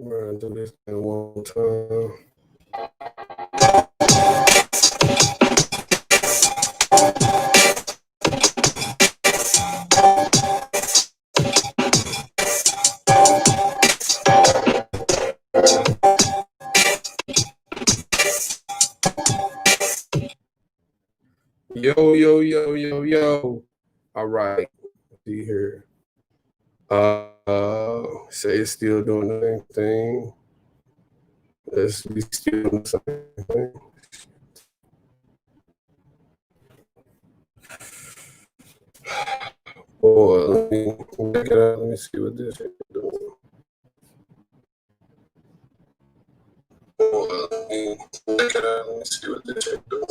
Run through this thing one more time. Yo. All right. Let's see here. Say it's still doing the same thing. Let's be still doing the same thing. Boy, let me check it out. Let me see what this is doing. Boy, let me check it out. Let me see what this is doing.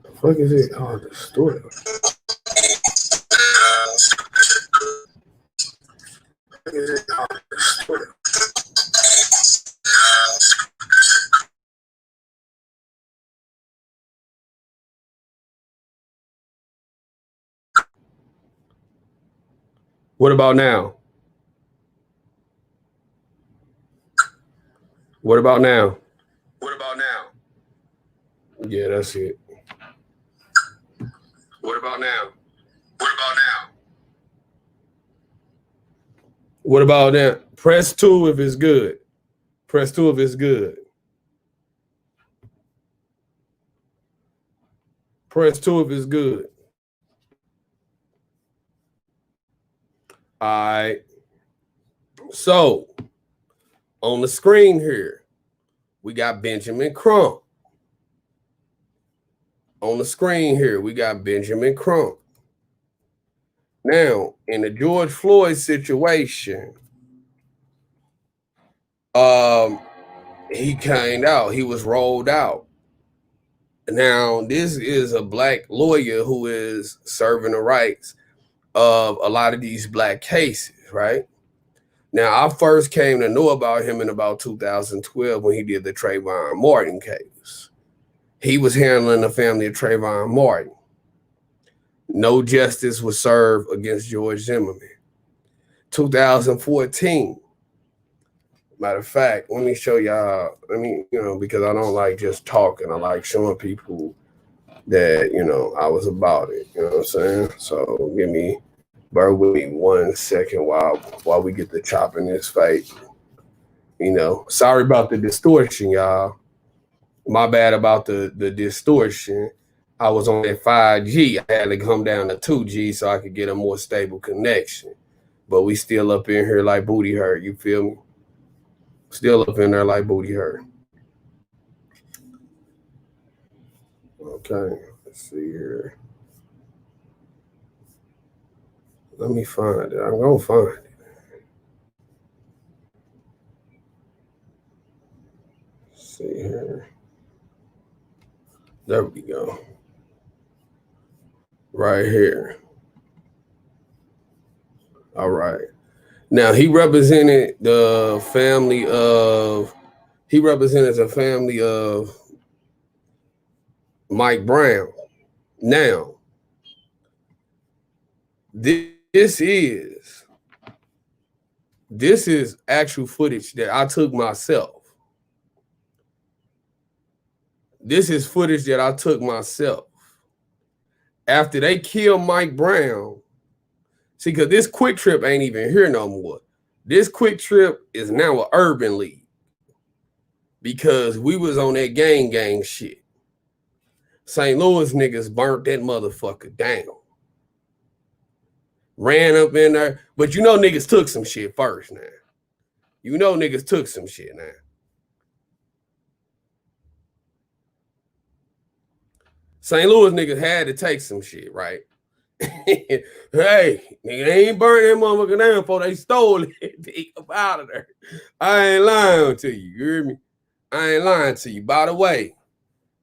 The fuck is it? Oh, the story. What about now? What about now? Yeah, that's it. What about now? What about that? Press 2 if it's good. Press 2 if it's good. Press 2 if it's good. All right. So, on the screen here, we got Benjamin Crump. On the screen here, we got Benjamin Crump. Now, in the George Floyd situation, he came out. He was rolled out. Now, this is a black lawyer who is serving the rights of a lot of these black cases, right? Now, I first came to know about him in about 2012 when he did the Trayvon Martin case. He was handling the family of Trayvon Martin. No justice was served against George Zimmerman. 2014. Matter of fact, let me show y'all. Because I don't like just talking. I like showing people that, I was about it. You know what I'm saying? So bear with me 1 second while we get the chopping this fight. Sorry about the distortion, y'all. My bad about the distortion. I was on that 5G. I had to come down to 2G so I could get a more stable connection. But we still up in here like booty hurt. You feel me? Still up in there like booty hurt. Okay, let's see here. Let me find it. I'm gonna find it. Let's see here. There we go. Right here. All right. Now he represented the family of. He represented the family of Mike Brown. Now, this is actual footage that I took myself. This is footage that I took myself. After they killed Mike Brown, see, because this Quick Trip ain't even here no more. This Quick Trip is now an urban league because we was on that gang shit. St. Louis niggas burnt that motherfucker down. Ran up in there. But niggas took some shit first now. Niggas took some shit now. St. Louis niggas had to take some shit, right? Hey, nigga, they ain't burn that motherfucker down before they stole it. Take up out of there. I ain't lying to you. You hear me? I ain't lying to you. By the way,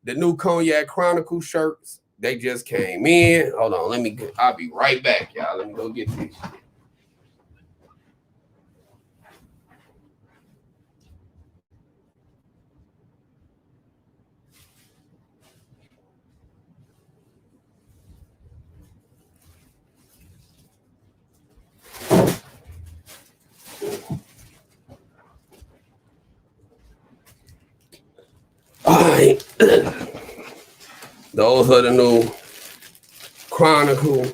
the new Cognac Chronicle shirts, they just came in. Hold on, I'll be right back, y'all. Let me go get these. Those are the new Chronicles.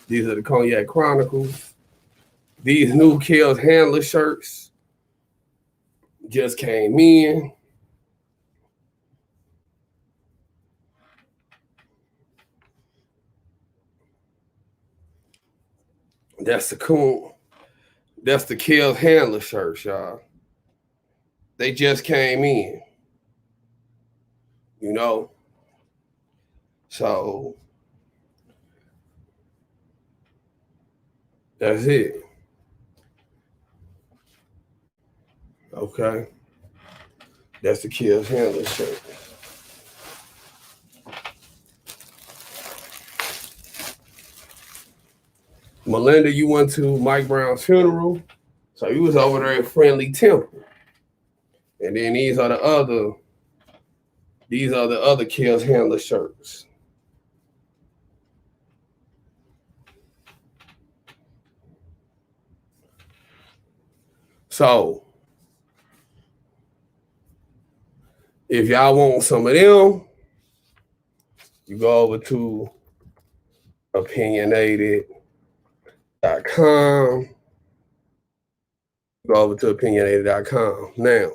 These are the Cognac Chronicles. These new Kills Handler shirts just came in. That's the cool. That's the Kills Handler shirts, y'all. They just came in. You know? So that's it. Okay. That's the Kills Handler shirt. Melinda, you went to Mike Brown's funeral. So you was over there at Friendly Temple. And then these are the other Kills Handler shirts. So if y'all want some of them, you go over to opinionated.com. Go over to opinionated.com. Now,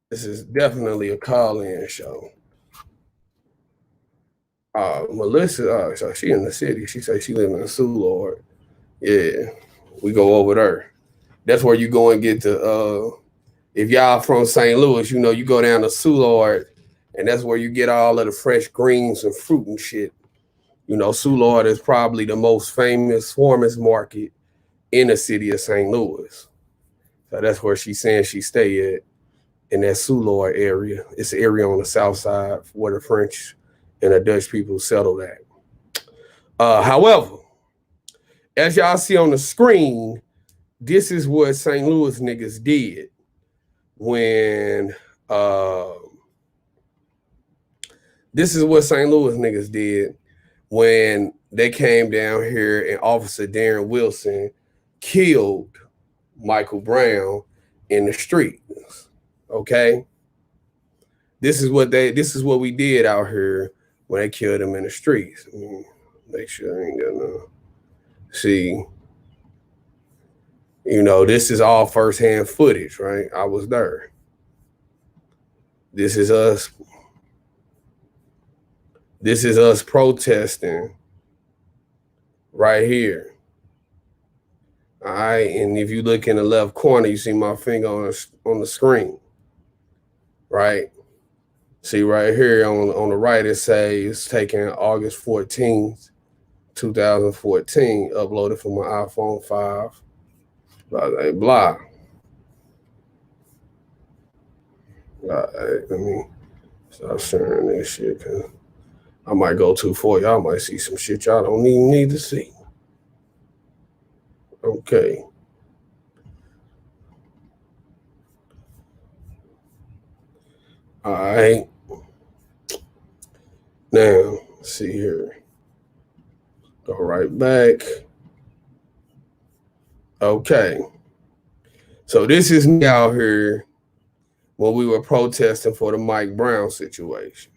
this is definitely a call-in show. Melissa, so she in the city. She says she lives in Soulard. Yeah, we go over there. That's where you go and get the, if y'all from St. Louis, you know, you go down to Soulard, and that's where you get all of the fresh greens and fruit and shit. You know, Soulard is probably the most famous farmers market in the city of St. Louis. So that's where she's saying she stay at, in that Soulard area. It's an area on the south side where the French and the Dutch people settled at. However, as y'all see on the screen, this is what St. Louis niggas did when they came down here and Officer Darren Wilson killed Michael Brown in the streets. Okay? This is what we did out here when they killed him in the streets. Make sure I ain't got no. See, you know, this is all firsthand footage, right? I was there. This is us. This is us protesting right here. All right, and if you look in the left corner, you see my finger on the screen, right? See right here on the right, it says it's taken August 14th, 2014, uploaded from my iPhone 5. Blah. Let me stop sharing this shit, because I might go too far. Y'all might see some shit y'all don't even need to see. Okay. All right. Now, let's see here. Go right back. Okay. So this is me out here when we were protesting for the Mike Brown situation.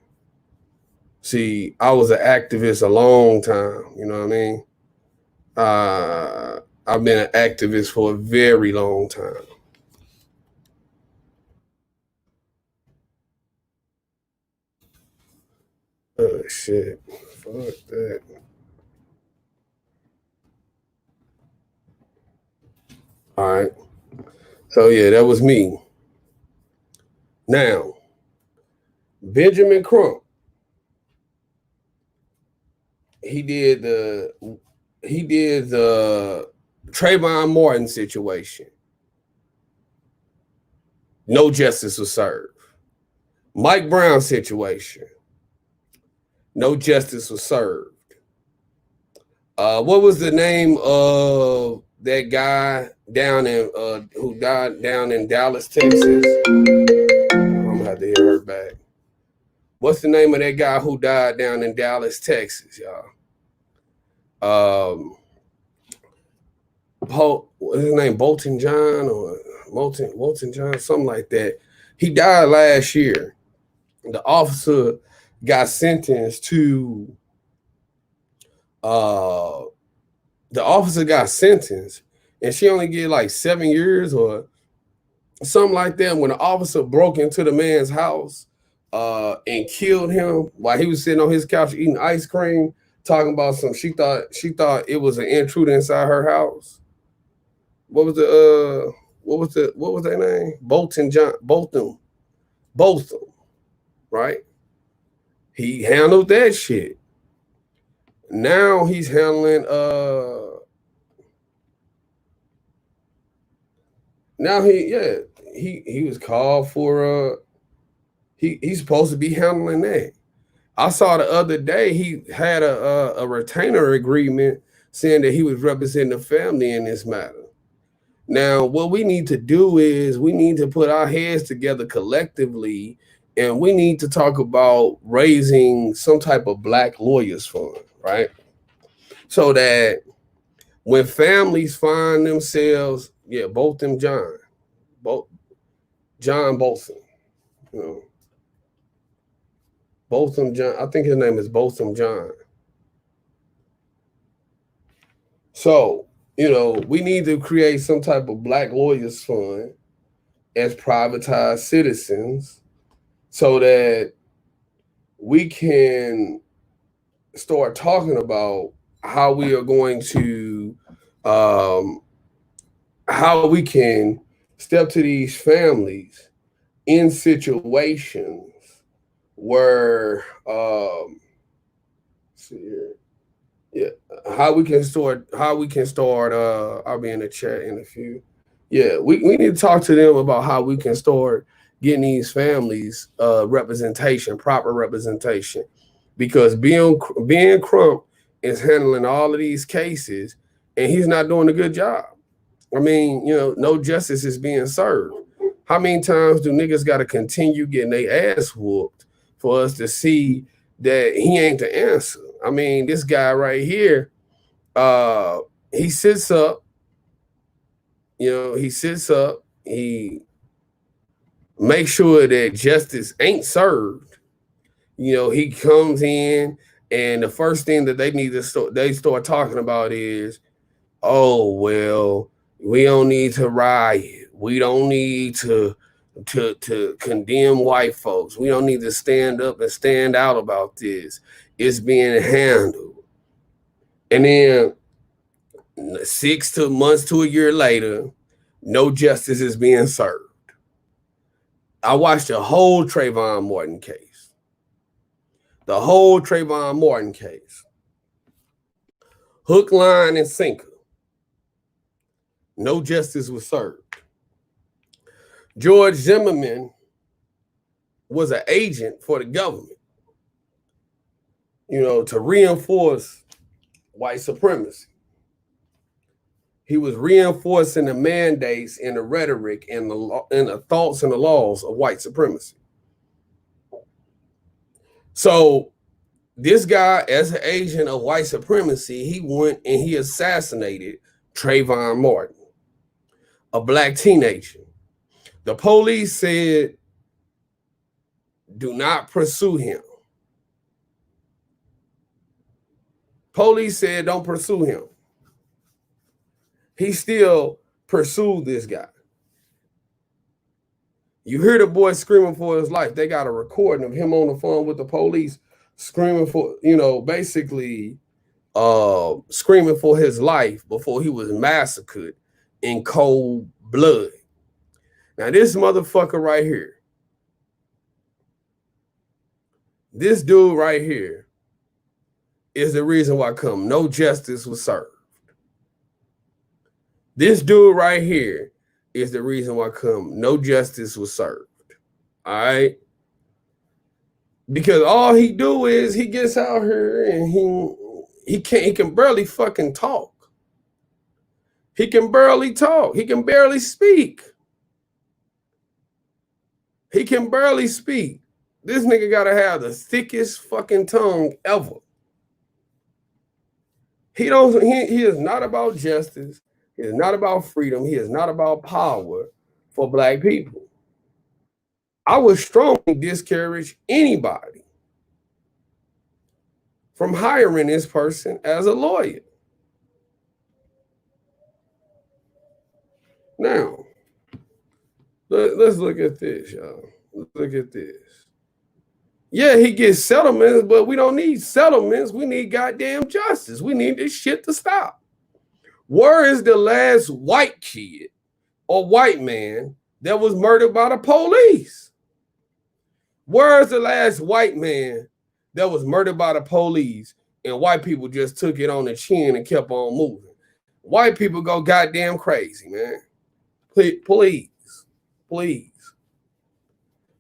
See, I was an activist a long time, you know what I mean? I've been an activist for a very long time. Oh, shit. Fuck that. All right. So, yeah, that was me. Now, Benjamin Crump, he did the Trayvon Martin situation. No justice was served. Mike Brown situation. No justice was served. What was the name of that guy down in who died down in Dallas, Texas? I'm gonna have to hear her back. What's the name of that guy who died down in Dallas, Texas, y'all? What's his name? Bolton John, or Walton John, something like that. He died last year. The officer got sentenced to and she only get like 7 years or something like that when the officer broke into the man's house and killed him while he was sitting on his couch eating ice cream, talking about some she thought it was an intruder inside her house. What was their name? Botham, right? He handled that shit. Now he's handling now he was called for he's supposed to be handling that. I saw the other day he had a retainer agreement saying that he was representing the family in this matter. Now, what we need to do is we need to put our heads together collectively, and we need to talk about raising some type of Black lawyers fund, right? So that when families find themselves, Botham John, John Botham, you know, Botham John, I think his name is Botham John. So, we need to create some type of Black lawyers fund as privatized citizens so that we can start talking about how we are going to, how we can step to these families in situations where, see here. Yeah, how we can start, I'll be in the chat in a few. Yeah, we need to talk to them about how we can start getting these families representation, proper representation. Because being Crump is handling all of these cases and he's not doing a good job. I mean, no justice is being served. How many times do niggas gotta continue getting their ass whooped for us to see that he ain't the answer? I mean, this guy right here, he sits up, he makes sure that justice ain't served. He comes in and the first thing that they start talking about is, oh, well, we don't need to riot. We don't need to condemn white folks. We don't need to stand up and stand out about this. It's being handled. And then 6 months to a year later, no justice is being served. I watched the whole Trayvon Martin case. Hook, line, and sinker. No justice was served. George Zimmerman was an agent for the government, to reinforce white supremacy. He was reinforcing the mandates and the rhetoric and the thoughts and the laws of white supremacy. So this guy, as an agent of white supremacy, he went and he assassinated Trayvon Martin, a Black teenager. The police said, do not pursue him. Police said, don't pursue him. He still pursued this guy. You hear the boy screaming for his life. They got a recording of him on the phone with the police screaming for, basically screaming for his life before he was massacred in cold blood. Now, this motherfucker right here, this dude right here is the reason why no justice was served. This dude right here is the reason why no justice was served. All right? Because all he do is he gets out here and he can barely fucking talk. He can barely talk. He can barely speak. He can barely speak. This nigga gotta have the thickest fucking tongue ever. He is not about justice. He is not about freedom. He is not about power for black people. I would strongly discourage anybody from hiring this person as a lawyer. Now, let's look at this, y'all. Let's look at this. Yeah, he gets settlements, but we don't need settlements. We need goddamn justice. We need this shit to stop. Where is the last white kid or white man that was murdered by the police? Where is the last white man that was murdered by the police and white people just took it on the chin and kept on moving? White people go goddamn crazy, man. Please.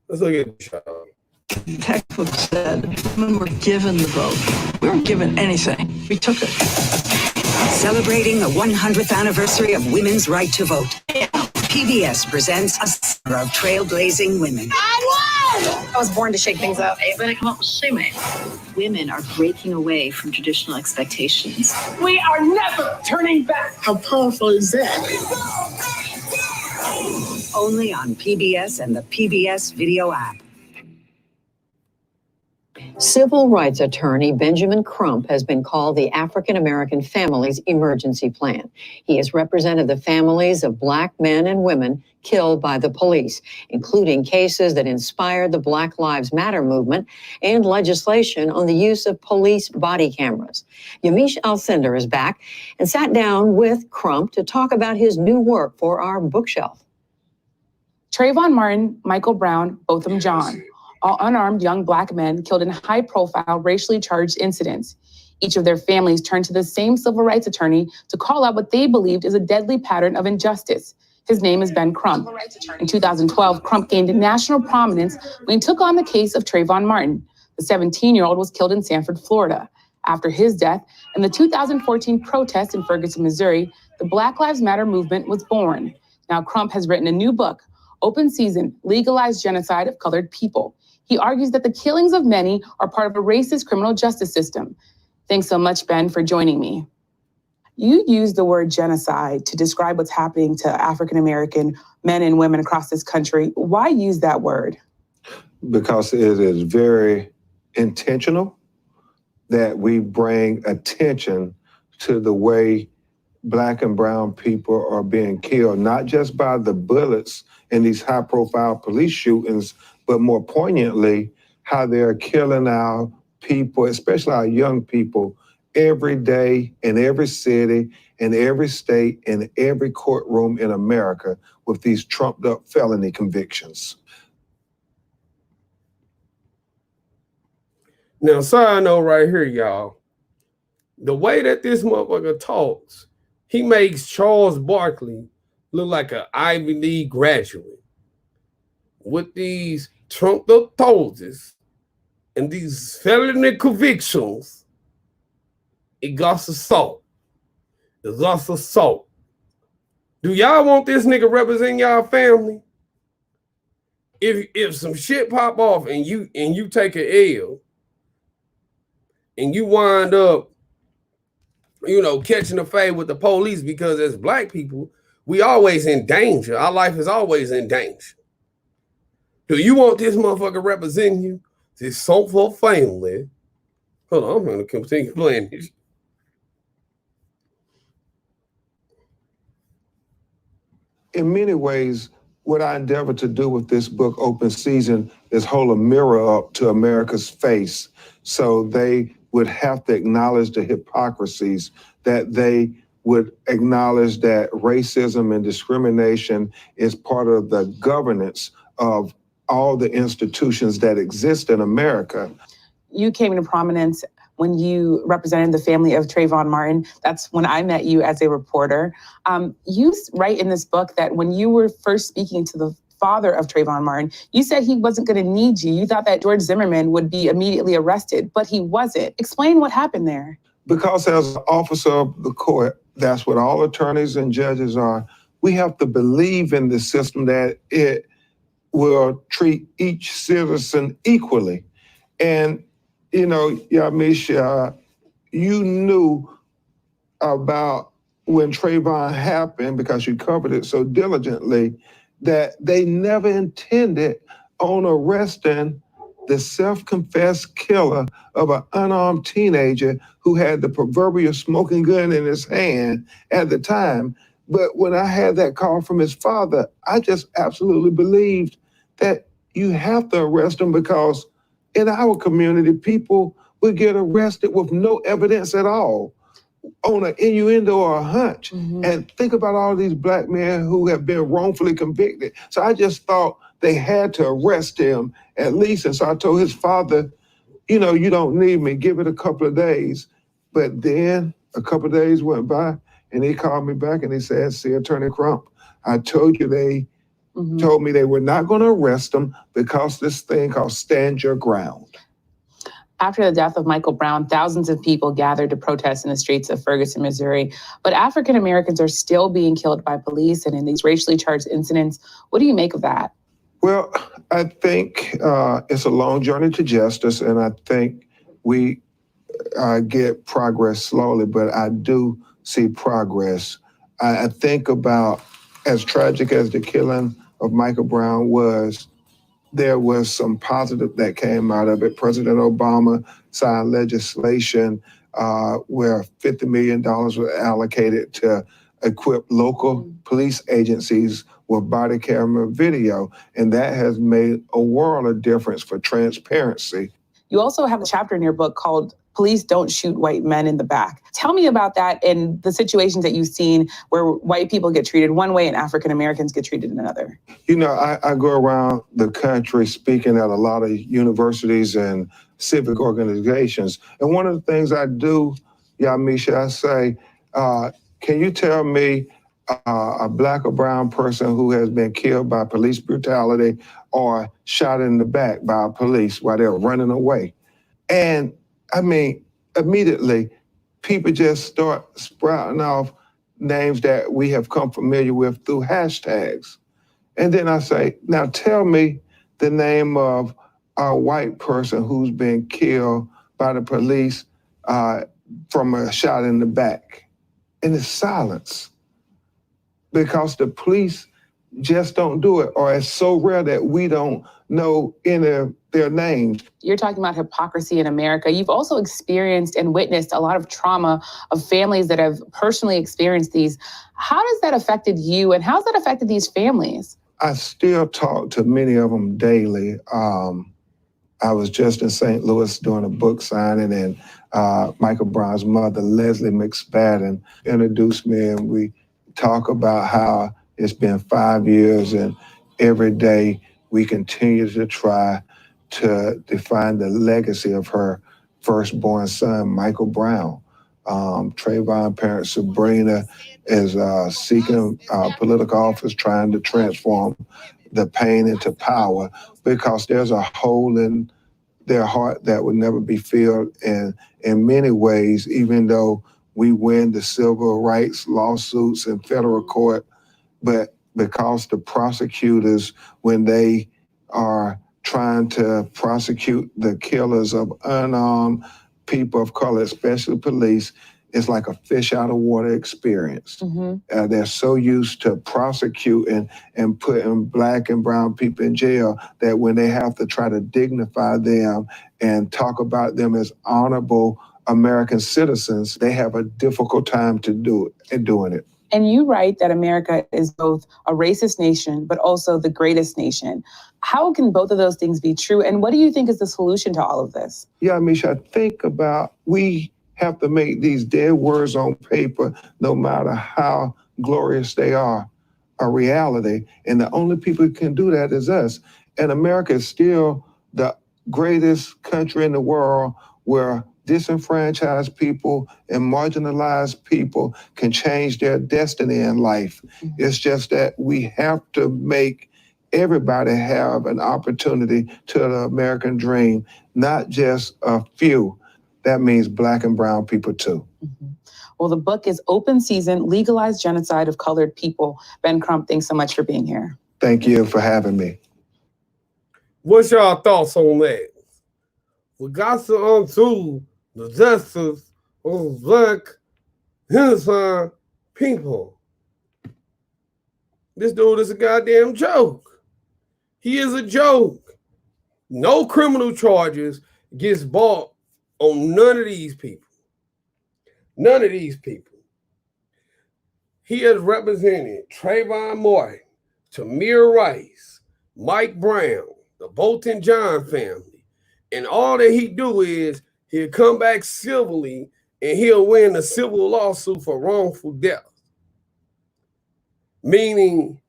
Let's look at the show. The textbook said women were given the vote. We weren't given anything. We took it. Celebrating the 100th anniversary of women's right to vote. PBS presents a summer of trailblazing women. I was born to shake things up. When I come up with shoemake. Women are breaking away from traditional expectations. We are never turning back. How powerful is that? Only on PBS and the PBS video app. Civil rights attorney Benjamin Crump has been called the African American Families Emergency Plan. He has represented the families of Black men and women killed by the police, including cases that inspired the Black Lives Matter movement and legislation on the use of police body cameras. Yamiche Alcindor is back and sat down with Crump to talk about his new work for our bookshelf. Trayvon Martin, Michael Brown, Botham Jean, all unarmed young Black men killed in high-profile, racially charged incidents. Each of their families turned to the same civil rights attorney to call out what they believed is a deadly pattern of injustice. His name is Ben Crump. In 2012, Crump gained national prominence when he took on the case of Trayvon Martin. The 17-year-old was killed in Sanford, Florida. After his death, in the 2014 protests in Ferguson, Missouri, the Black Lives Matter movement was born. Now Crump has written a new book, Open Season, Legalized Genocide of Colored People. He argues that the killings of many are part of a racist criminal justice system. Thanks so much, Ben, for joining me. You use the word genocide to describe what's happening to African-American men and women across this country. Why use that word? Because it is very intentional that we bring attention to the way Black and brown people are being killed, not just by the bullets in these high-profile police shootings, but more poignantly, how they're killing our people, especially our young people, every day in every city, in every state, in every courtroom in America with these trumped-up felony convictions. Now, side note right here, y'all. The way that this motherfucker talks, he makes Charles Barkley look like an Ivy League graduate with these trumped up toes and these felony convictions. It got assault. It got assault. Do y'all want this nigga representing y'all family? If some shit pop off and you take an L and you wind up, catching a fade with the police, because as Black people, we always in danger. Our life is always in danger. Do you want this motherfucker representing you? This soulful family. Hold on, I'm gonna continue playing this. In many ways, what I endeavor to do with this book, Open Season, is hold a mirror up to America's face so they would have to acknowledge the hypocrisies, that they would acknowledge that racism and discrimination is part of the governance of all the institutions that exist in America. You came into prominence when you represented the family of Trayvon Martin. That's when I met you as a reporter. You write in this book that when you were first speaking to the father of Trayvon Martin, you said he wasn't going to need you. You thought that George Zimmerman would be immediately arrested, but he wasn't. Explain what happened there. Because as an officer of the court, that's what all attorneys and judges are. We have to believe in the system that it will treat each citizen equally. And, Yamiche, you knew about when Trayvon happened because you covered it so diligently. that they never intended on arresting the self-confessed killer of an unarmed teenager who had the proverbial smoking gun in his hand at the time. But when I had that call from his father, I just absolutely believed that you have to arrest him, because in our community, people would get arrested with no evidence at all, on an innuendo or a hunch. And think about all these black men who have been wrongfully convicted. So I just thought they had to arrest him at least. And so I told his father, you know, you don't need me, give it a couple of days. But then a couple of days went by and he called me back and he said, see, Attorney Crump, I told you they told me they were not going to arrest him because this thing called stand your ground. After the death of Michael Brown, thousands of people gathered to protest in the streets of Ferguson, Missouri. But African Americans are still being killed by police and in these racially charged incidents. What do you make of that? Well, I think it's a long journey to justice, and I think we get progress slowly, but I do see progress. I think about, as tragic as the killing of Michael Brown was, there was some positive that came out of it. President Obama signed legislation where $50 million was allocated to equip local police agencies with body camera video. And that has made a world of difference for transparency. You also have a chapter in your book called Police Don't Shoot White Men in the Back. Tell me about that and the situations that you've seen where white people get treated one way and African Americans get treated in another. You know, I go around the country speaking at a lot of universities and civic organizations. And one of the things I do, Yamisha, I say, can you tell me a black or brown person who has been killed by police brutality or shot in the back by police while they're running away? And I mean, immediately, people just start sprouting off names that we have come familiar with through hashtags. And then I say, now tell me the name of a white person who's been killed by the police from a shot in the back. And it's silence, because the police just don't do it, or it's so rare that we don't know any of their names. You're talking about hypocrisy in America. You've also experienced and witnessed a lot of trauma of families that have personally experienced these. How has that affected you, and how's that affected these families? I still talk to many of them daily. I was just in St. Louis doing a book signing, and Michael Brown's mother, Leslie McSpadden, introduced me, and we talk about how it's been 5 years, and every day we continue to try to define the legacy of her firstborn son, Michael Brown. Trayvon parent Sabrina is seeking political office, trying to transform the pain into power, because there's a hole in their heart that would never be filled. And in many ways, even though we win the civil rights lawsuits in federal court, but because the prosecutors, when they are trying to prosecute the killers of unarmed people of color, especially police, it's like a fish out of water experience. They're so used to prosecuting and putting black and brown people in jail that when they have to try to dignify them and talk about them as honorable American citizens, they have a difficult time to do it and doing it. And you write that America is both a racist nation, but also the greatest nation. How can both of those things be true? And what do you think is the solution to all of this? Yeah, Misha, I think about, we have to make these dead words on paper, no matter how glorious they are, a reality. And the only people who can do that is us. And America is still the greatest country in the world where disenfranchised people and marginalized people can change their destiny in life. It's just that we have to make everybody have an opportunity to the American dream, not just a few. That means black and brown people too. Well, the book is Open Season, Legalized Genocide of Colored People. Ben Crump, thanks so much for being here. Thank you for having me. What's y'all thoughts on that? We got to undo the justice of black innocent people. This dude is a goddamn joke. He is a joke. No criminal charges gets bought on none of these people. None of these people. He has represented Trayvon Martin, Tamir Rice, Mike Brown, the Bolton John family. And all that he do is he'll come back civilly and he'll win a civil lawsuit for wrongful death. Meaning,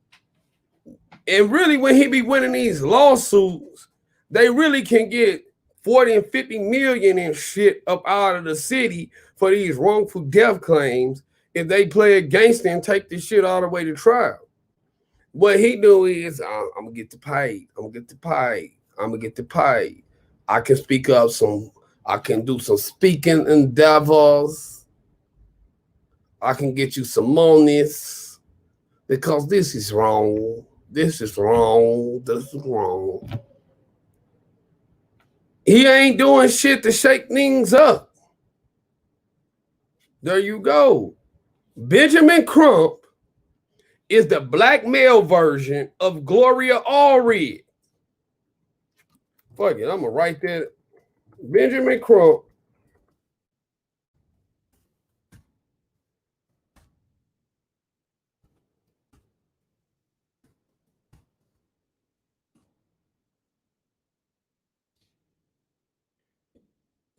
and really when he be winning these lawsuits, they really can get 40 and 50 million and shit up out of the city for these wrongful death claims if they play a gangster and take this shit all the way to trial. What he do is, I'm gonna get the paid. I'm gonna get the paid. I'm gonna get the paid. I can speak up I can do some speaking endeavors. I can get you some monies because this is wrong. This is wrong. This is wrong. He ain't doing shit to shake things up. There you go. Benjamin Crump is the black male version of Gloria Allred. Fuck it, I'm gonna write that. Benjamin Crump.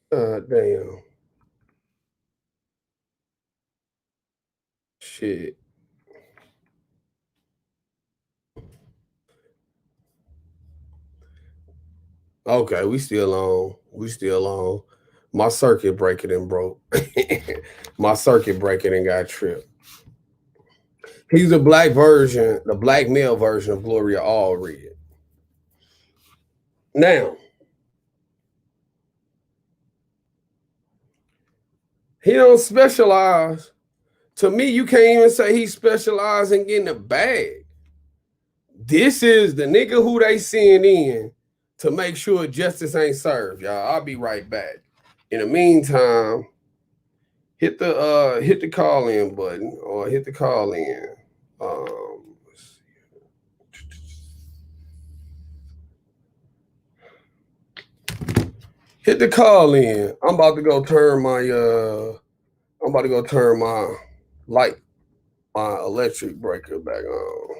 Damn. Shit. Okay, we still on. We still on. My circuit breaker and broke. My circuit breaker and got tripped. He's the black version, the black male version of Gloria Allred. Now, he don't specialize. To me, you can't even say he specializes in getting a bag. This is the nigga who they send in to make sure justice ain't served, y'all. I'll be right back. In the meantime, hit the call in button or hit the call in. Hit the call in. I'm about to go turn my light, my electric breaker back on.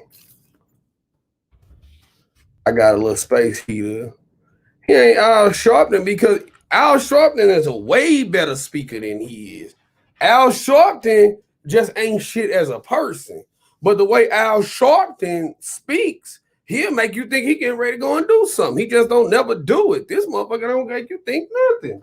I got a little space heater. He ain't Al Sharpton because Al Sharpton is a way better speaker than he is. Al Sharpton just ain't shit as a person. But the way Al Sharpton speaks, he'll make you think he getting ready to go and do something. He just don't never do it. This motherfucker don't make you think nothing.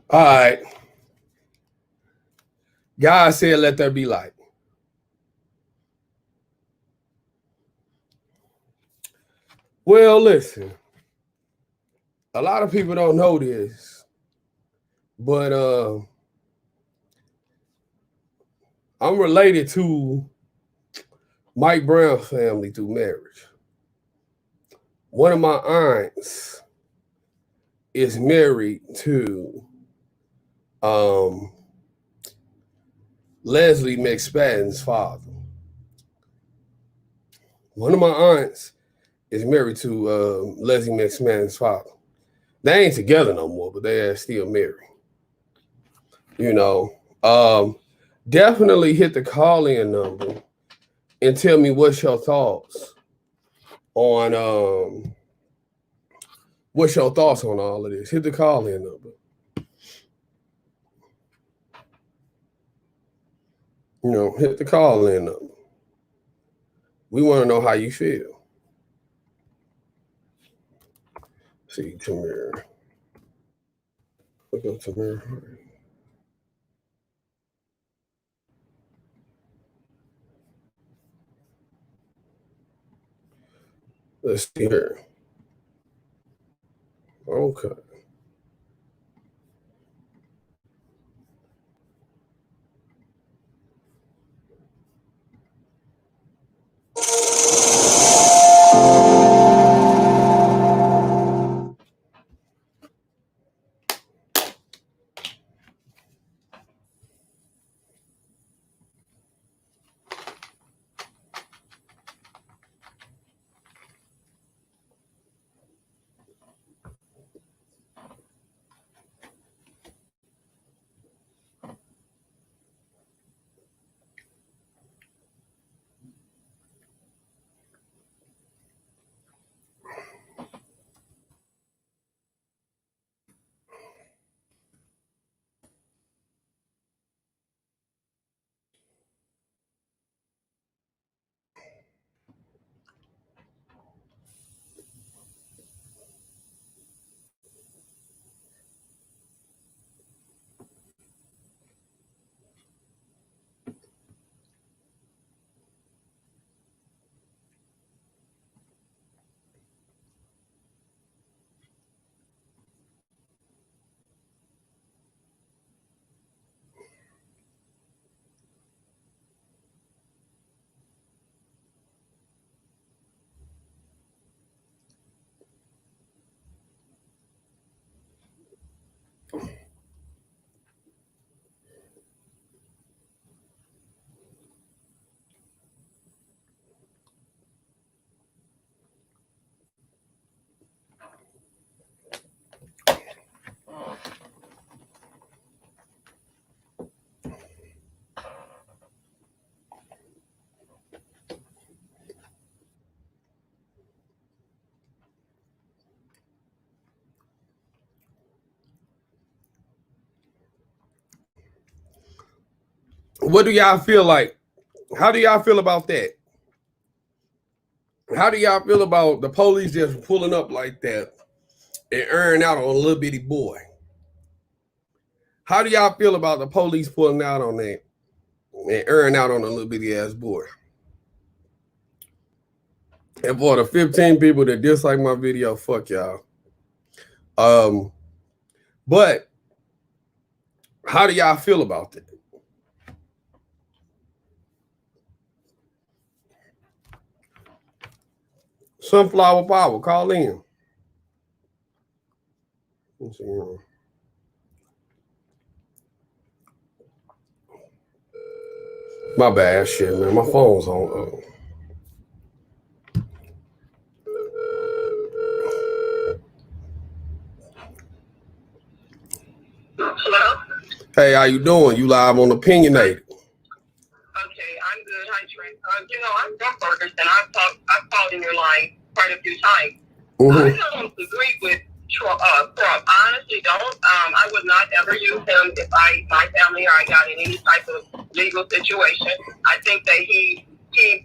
All right. God said, let there be light. Well, listen. A lot of people don't know this, but I'm related to Mike Brown's family through marriage. One of my aunts is married to Leslie McSpadden's father. One of my aunts is married to Leslie McSpadden's father. They ain't together no more, but they are still married. You know, definitely hit the call-in number and tell me what's your thoughts on all of this. Hit the call-in number. You know, hit the call-in number. We want to know how you feel. See, Tamir. Look up Tamir. Let's see here. Okay. What do y'all feel like? How do y'all feel about that? How do y'all feel about the police just pulling up like that and airing out on a little bitty boy? How do y'all feel about the police pulling out on that and airing out on a little bitty ass boy? And for the 15 people that dislike my video, fuck y'all. But how do y'all feel about that? Sunflower Power, call in. Let's see. My bad, shit, man. My phone's on. Hello? Hey, how you doing? You live on Opinionated. Okay, I'm good. Hi, Trent. I'm from Ferguson. I've called in your line quite a few times. I don't agree with Crump. I honestly don't. I would not ever use him if my family or I got in any type of legal situation. I think that he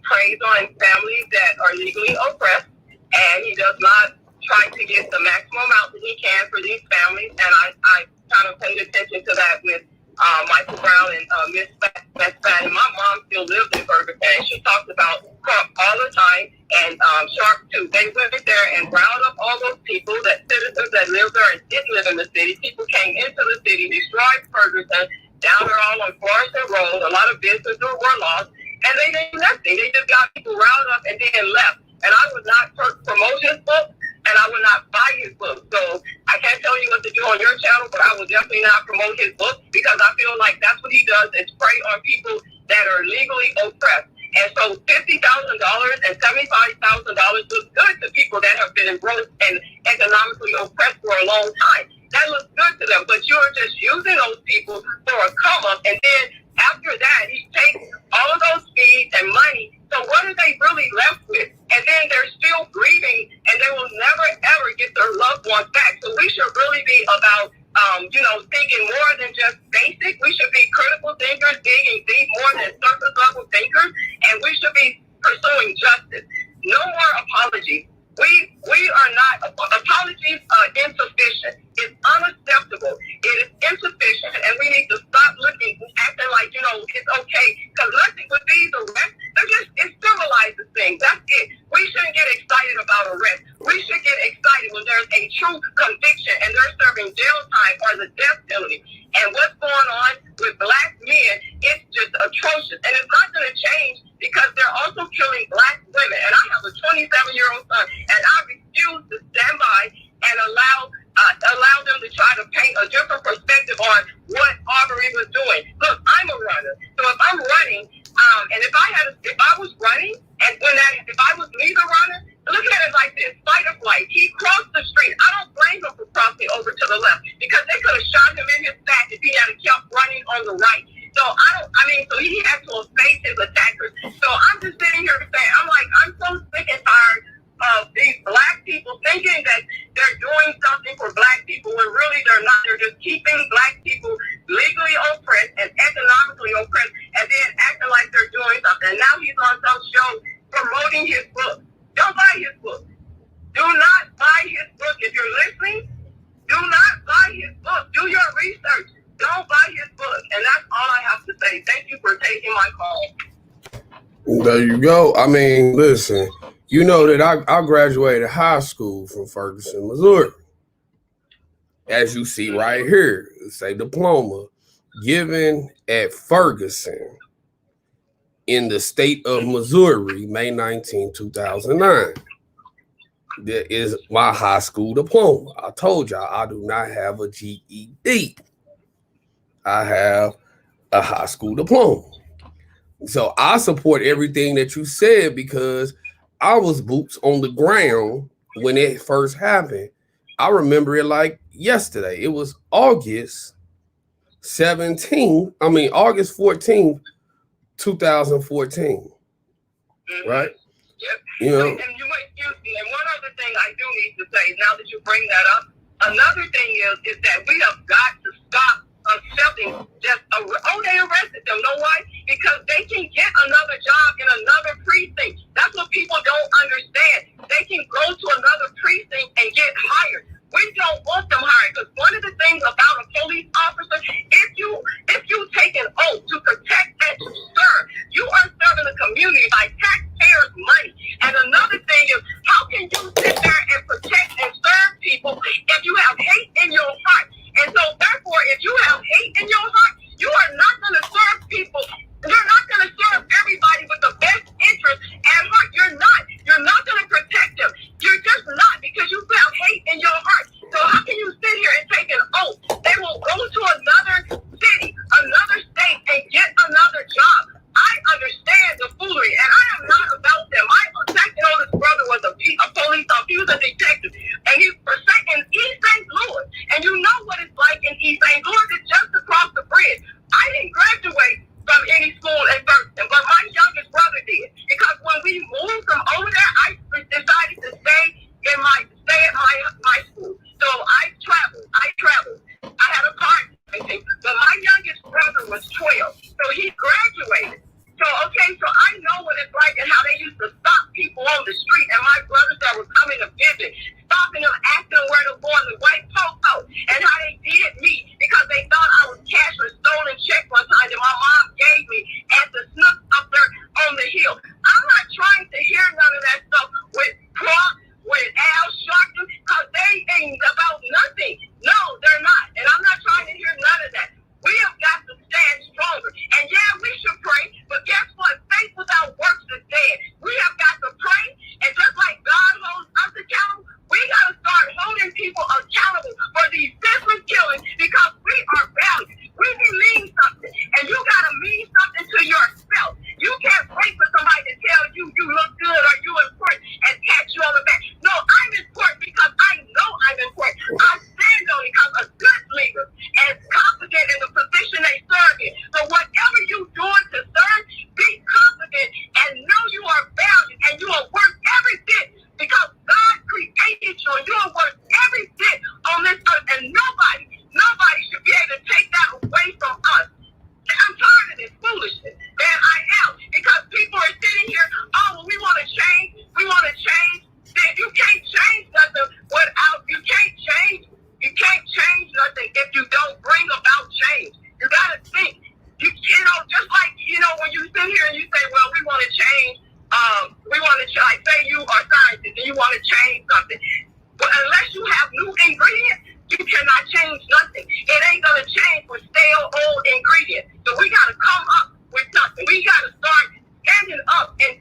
preys on families that are legally oppressed, and he does not try to get the maximum amount that he can for these families. And I kind of paid attention to that with Michael Brown and Miss McSpadden. My mom still lives in Ferguson, and she talks about Crump all the time, and Sharp too. They went there and rounded up all those people, that citizens that lived there and didn't live in the city. People came into the city, destroyed Ferguson, down there all on Florissant Road. A lot of businesses were lost, and they didn't do nothing. They just got people riled up and then left. And I would not promote his book, and I would not buy his book. So I can't tell you what to do on your channel, but I will definitely not promote his book because I feel like that's what he does is prey on people that are legally oppressed. And so $50,000 and $75,000 looks good to people that have been engrossed and economically oppressed for a long time. That looks good to them, but you're just using those people for a come up, and then after that, he takes all of those fees and money. So what are they really left with? And then they're still grieving, and they will never, ever get their loved ones back. So we should really be about, thinking more than just basic. We should be critical thinkers, digging deep more than surface level thinkers, and we should be pursuing justice. No more apologies. We are not, apologies are insufficient. It's unacceptable. It is insufficient, and we need to stop acting like, it's okay. Because nothing with these arrests, it's civilizes things. That's it. We shouldn't get excited about arrests. We should get excited when there's a true conviction and they're serving jail time or the death penalty. And what's going on with black men, it's just atrocious. And it's not going to change because they're also killing black women. And I have a 27-year-old son, and I refuse to stand by and allow them to try to paint a different perspective on what Arbery was doing. Look, I'm a runner. So if I'm running, and if I was running, and if I was neither runner, look at it like this, fight or flight. He crossed the street. I don't blame him for crossing over to the left because they could have shot him in his back if he had kept running on the right. So so he had to face his attackers. So I'm just sitting here saying, I'm so sick and tired of these black people thinking that they're doing something for black people when really they're not. They're just keeping black people legally oppressed and economically oppressed and then acting like they're doing something. And now he's on some show promoting his book. Don't buy his book. Do not buy his book. If you're listening, do not buy his book. Do your research. Don't buy his book. And that's all I have to say. Thank you for taking my call. There you go. I mean, listen, you know that I graduated high school from Ferguson, Missouri. As you see right here, it's a diploma given at Ferguson in the state of Missouri, May 19, 2009. That is my high school diploma. I told y'all I do not have a GED. I have a high school diploma. So I support everything that you said because I was boots on the ground when it first happened. I remember it like yesterday. It was August 14th, 2014. Right? Yep. You know. And you might excuse me. And one other thing I do need to say, now that you bring that up, another thing is that we have got to stop accepting they arrested them. Know why? Because they can get another job in another precinct. That's what people don't understand. They can go to another precinct and get hired. We don't want them hired because one of the things about a police officer, if you take an oath to protect and to serve, you are serving the community by taxpayers' money. And another thing is, how can you sit there and protect and serve people if you have hate in your heart? And so therefore, if you have hate in your heart, you are not going to serve people. You're not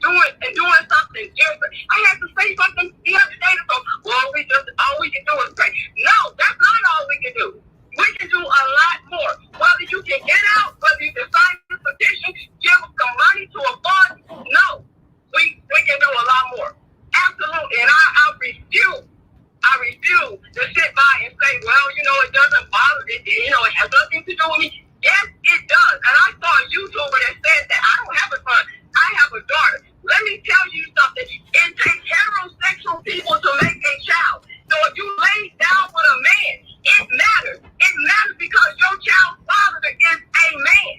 doing something different. I had to say something the other day to folks. Well, all we can do is pray. No, that's not all we can do. We can do a lot more. Whether you can get out, whether you can sign the petition, give some money to a fund. No, we can do a lot more. Absolutely. And I refuse to sit by and say, well, it doesn't bother it. It has nothing to do with me. Yes, it does. And I saw a YouTuber that said that I don't have a son. I have a daughter. Let me tell you something. It takes heterosexual people to make a child. So if you lay down with a man, it matters. It matters because your child's father is a man.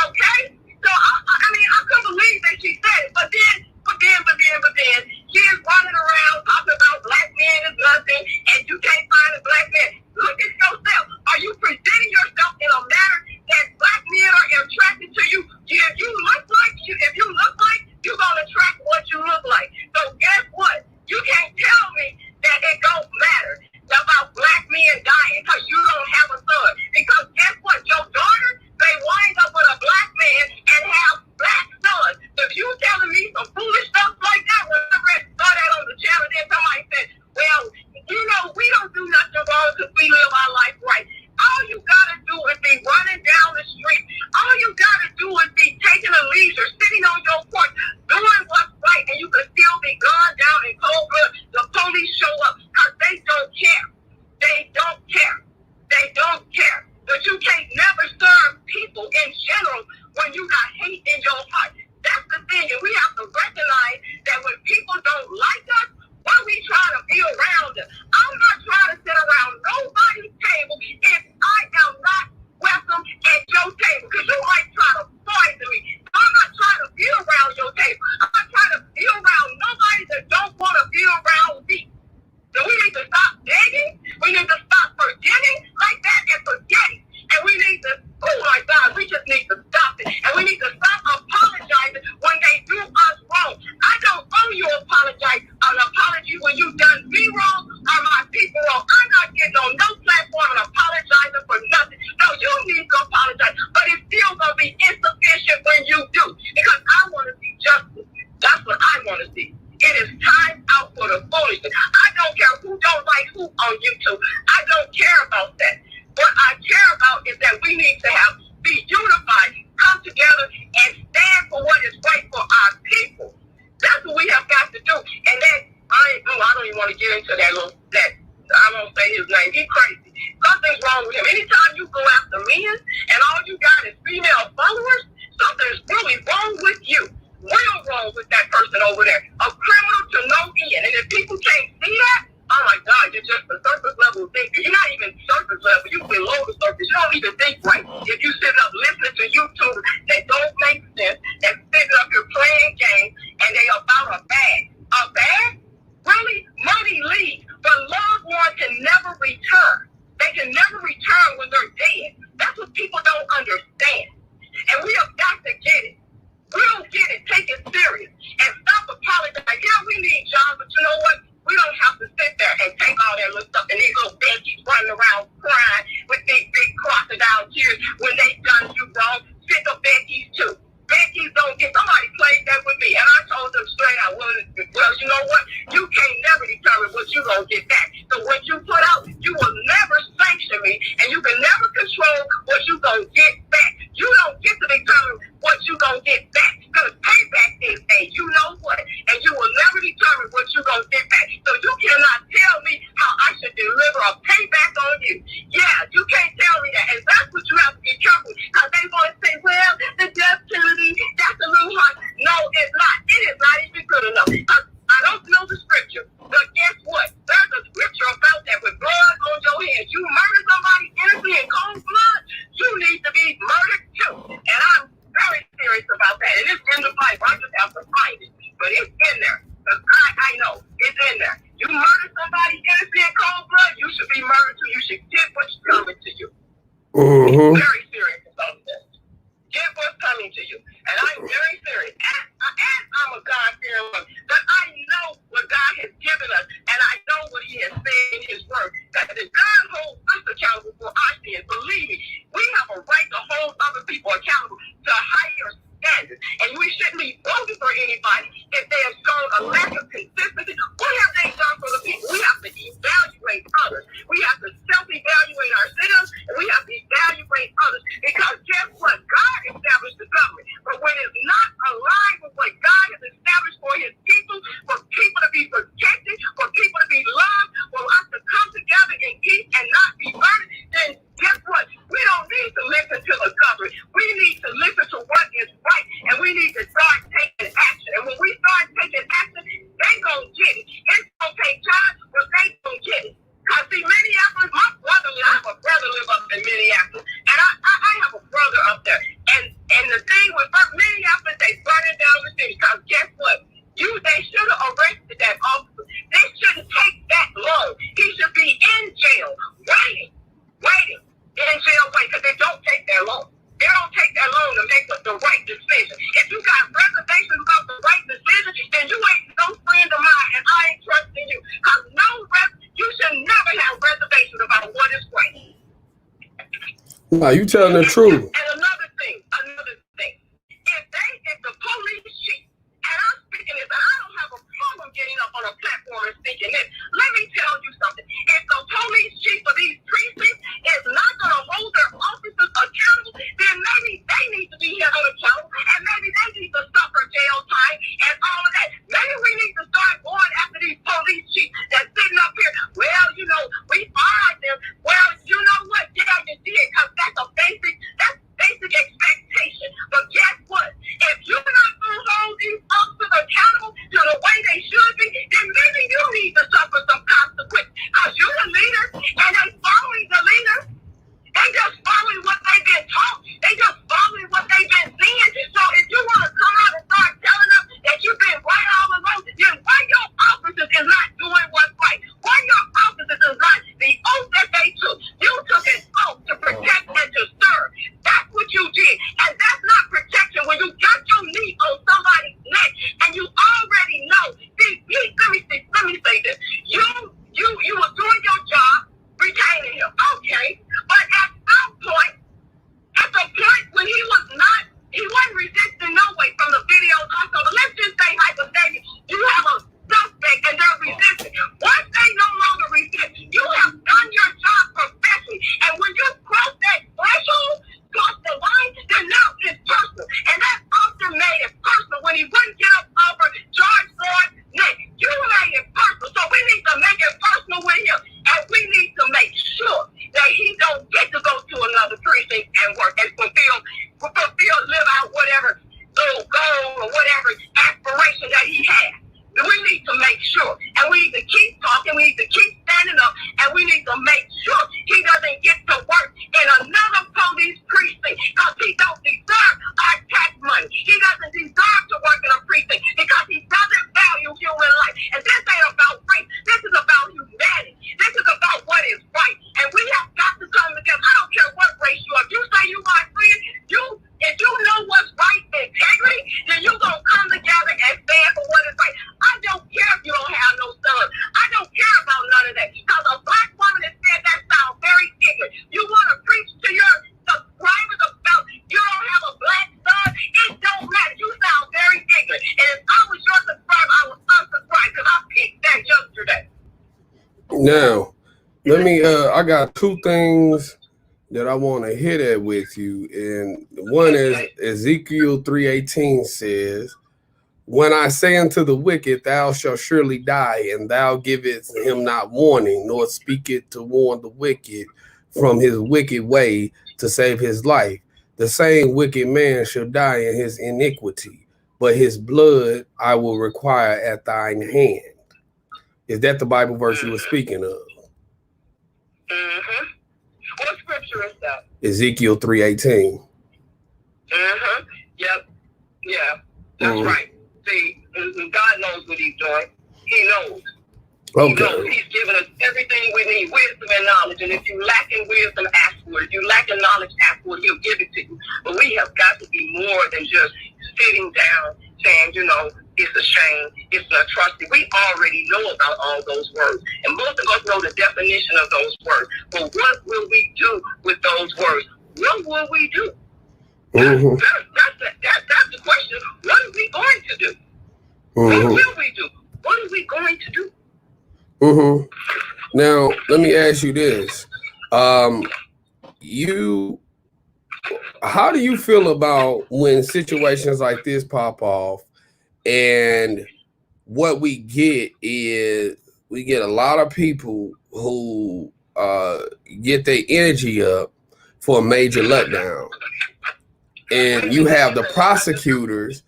Okay? So, I couldn't believe that she said it. But then, she is running around talking about black men is nothing and you can't find a black man. Look at yourself. Are you presenting yourself in a manner that black men are attracted to you? If you look like, you're going to attract what you look like. So guess what? You can't tell me that it don't matter about black men dying because you don't have a son. Because guess what? Your daughter, they wind up with a black man and have black sons. So if you telling me some foolish stuff like that, whenever I saw that on the channel, then somebody said, well, we don't do nothing wrong because we live our life right. All you gotta do is be running down the street. All you gotta do is be taking a leisure, sitting on your porch, doing what's right, and you can still be gone down in cold blood. The police show up because they don't care. They don't care. They don't care. But you can't never serve people in general when you got hate in your heart. That's the thing, and we have to recognize that when people don't like us, why we trying to be around them? I'm not trying to sit around nobody's table if I am not welcome at your table, because you might try to poison me. I'm not trying to be around your table. I'm not trying to be around nobody that don't want to be around me. So we need to stop begging. We need to stop forgetting like that and forgetting. And we need to, oh my God, we just need to stop it. And we need to stop apologizing when they do us wrong. I don't owe you an apology when you done me wrong or my people wrong. I'm not getting on no platform and apologizing for nothing. No, you need to apologize. But it's still going to be insufficient when you do. Because I want to see justice. That's what I want to see. It is time out for the foolishness. I don't care who don't like who on YouTube. I don't care about that. What I care about is that we need to be unified, come together, and stand for what is right for our people. That's what we have got to do. And then I don't even want to get into that I won't say his name. He's crazy. Something's wrong with him. Anytime you go after men and all you got is female followers, something's really wrong with you. Real wrong with that person over there. A criminal to no end. And if people can't see that, oh my God, you're just a surface level thinker. You're not even surface level. You're below the surface. You don't even think right. If you sit up listening to YouTube that don't make sense, and sitting up here playing games, and they about a bag. A bag? Really? Money leaves. But loved ones can never return. They can never return when they're dead. That's what people don't understand. And we have got to get it. We don't get it. Take it serious. And stop apologizing. Yeah, we need jobs, but you know what? We don't have to sit there and take all that little stuff and these little Becky's running around crying with these big crocodile tears when they done you wrong. Sick of Becky's too. Becky's don't get, somebody played that with me and I told them straight out, well, you know what? You can't never determine what you gonna get back. So what you put out, you will never sanction me and you can never control what you gonna get back. You don't get to determine what you gonna get back. Because payback is a you know what. And you will never determine what you gonna get back. So you cannot tell me how I should deliver a payback on you. Yeah, you can't tell me that. And that's what you have to be careful. Because they want to say, well, the death penalty, that's a little hard. No, it's not. It is not even good enough. Because I don't know the scripture. But guess what? There's a scripture about that with blood on your hands. You murder somebody innocently in cold blood, you need to be murdered too. And I'm very serious about that. And it's in the Bible. I just have to find it. But it's in there. Because I know it's in there. You murder somebody innocent in cold blood, you should be murdered too. You should get what's coming to you. Mm-hmm. Very serious about this. Get what's coming to you. And I'm very serious. As I'm a God-fearing woman, but I know what God has given us, and I know what He has said in His Word. That if God holds us accountable for our sins, believe me, we have a right to hold other people accountable to higher standards. And we shouldn't be voting for anybody if they have shown a lack of consistency. What have they done for the people? We have to evaluate others. We have to self-evaluate ourselves, and we have to evaluate others. Because guess what? God established the government. But when it's not aligned with what God has established for his people, for people to be protected, for people to be loved, for us to come together in peace and not be murdered, then guess what? We don't need to listen to the government. We need to listen to what is right, and we need to start taking action. And when we start taking action, they gonna get it. It's gonna take time, but they gonna get it. Cause see, Minneapolis, my brother, I have a brother live up in Minneapolis, and I have a brother up there. And the thing with Minneapolis, they burning down the city. Cause guess what? They should have arrested that officer. They shouldn't take that long. He should be in jail, waiting in jail, because they don't take that long. They don't take that long to make the right decision. If you got reservations about the right decision, then you ain't no friend of mine, and I ain't trusting you. Because you should never have reservations about what is right. Nah, you telling the truth. And another thing, if the police chief, and I'm speaking this, and I don't have a problem getting up on a platform and speaking this. Let me tell you something. If the police chief of these precincts is not going to hold their officers accountable, then maybe they need to be held accountable, and maybe they need to suffer jail time and all of that. Maybe we need to start going after these police chiefs that's sitting up here. Well, we fired them. Well, you know what? Yeah, you did, because that's basic expectation. But guess what? If you're not going to hold these officers accountable to the way they should be, then maybe you need to suffer some consequences. Because you're the leader, and they following the leader. They just following what they've been taught. They just following what they've been seeing. So if you want to come out and start telling them that you've been right all along, then why your officers is not doing what's right? Why your officers is not the oath that they took? You took an oath to protect and to serve. That's what you did. And that's not protection when you got your knee on somebody's neck and you already know. Let me say this. You were doing your job, retaining him. Okay. But at the point when he wasn't resisting no way from the videos also. But let's just say hypothetically, you have a suspect and they're resisting. Once they no longer resist, you have done your job professionally. And when you cross that threshold, cross the line, then now it's personal. And that often made it personal when he wouldn't get up over George Floyd's neck. You made it personal. So we need to make it personal with him. And we need to make sure that he don't get to go to another precinct and work and fulfill, live out whatever little goal or whatever aspiration that he has. We need to make sure, and we need to keep talking, we need to keep standing up, and we need to make sure he doesn't get to work in another police precinct because he don't deserve our tax money. He doesn't deserve to work in a precinct because he doesn't value human life. And this ain't about race. This is about humanity. This is about what is right. And we have got to come together. I don't care what race you are. If you say you my friend, if you know what's right, integrity, then you're going to come together and stand for what is right. I don't care if you don't have no son. I don't care about none of that. Because a black woman that said that sounds very ignorant. You want to preach to your subscribers about you don't have a black son? It don't matter. You sound very ignorant. And if I was your subscriber, I would unsubscribe because I picked that yesterday. Now, let me, I got two things that I want to hit at with you. And one is Ezekiel 3:18 says, when I say unto the wicked, thou shalt surely die, and thou givest him not warning, nor speak it to warn the wicked from his wicked way to save his life, the same wicked man shall die in his iniquity, but his blood I will require at thine hand. Is that the Bible verse you were speaking of? Mm-hmm. What scripture is that? Ezekiel 3:18. Mm-hmm. Yep. Yeah. That's right. See, God knows what he's doing. He knows. Okay. He knows. He's given us everything we need, wisdom and knowledge. And if you lack in wisdom, ask for it. If you lack in knowledge, ask for it. He'll give it to you. But we have got to be more than just sitting down saying, it's a shame, it's a atrocity. We already know about all those words. And most of us know the definition of those words. But what will we do with those words? What will we do? That's That's the question. What are we going to do? What will we do? What are we going to do? Now, let me ask you this. How do you feel about when situations like this pop off, and what we get is we get a lot of people who get their energy up for a major letdown, and you have the prosecutors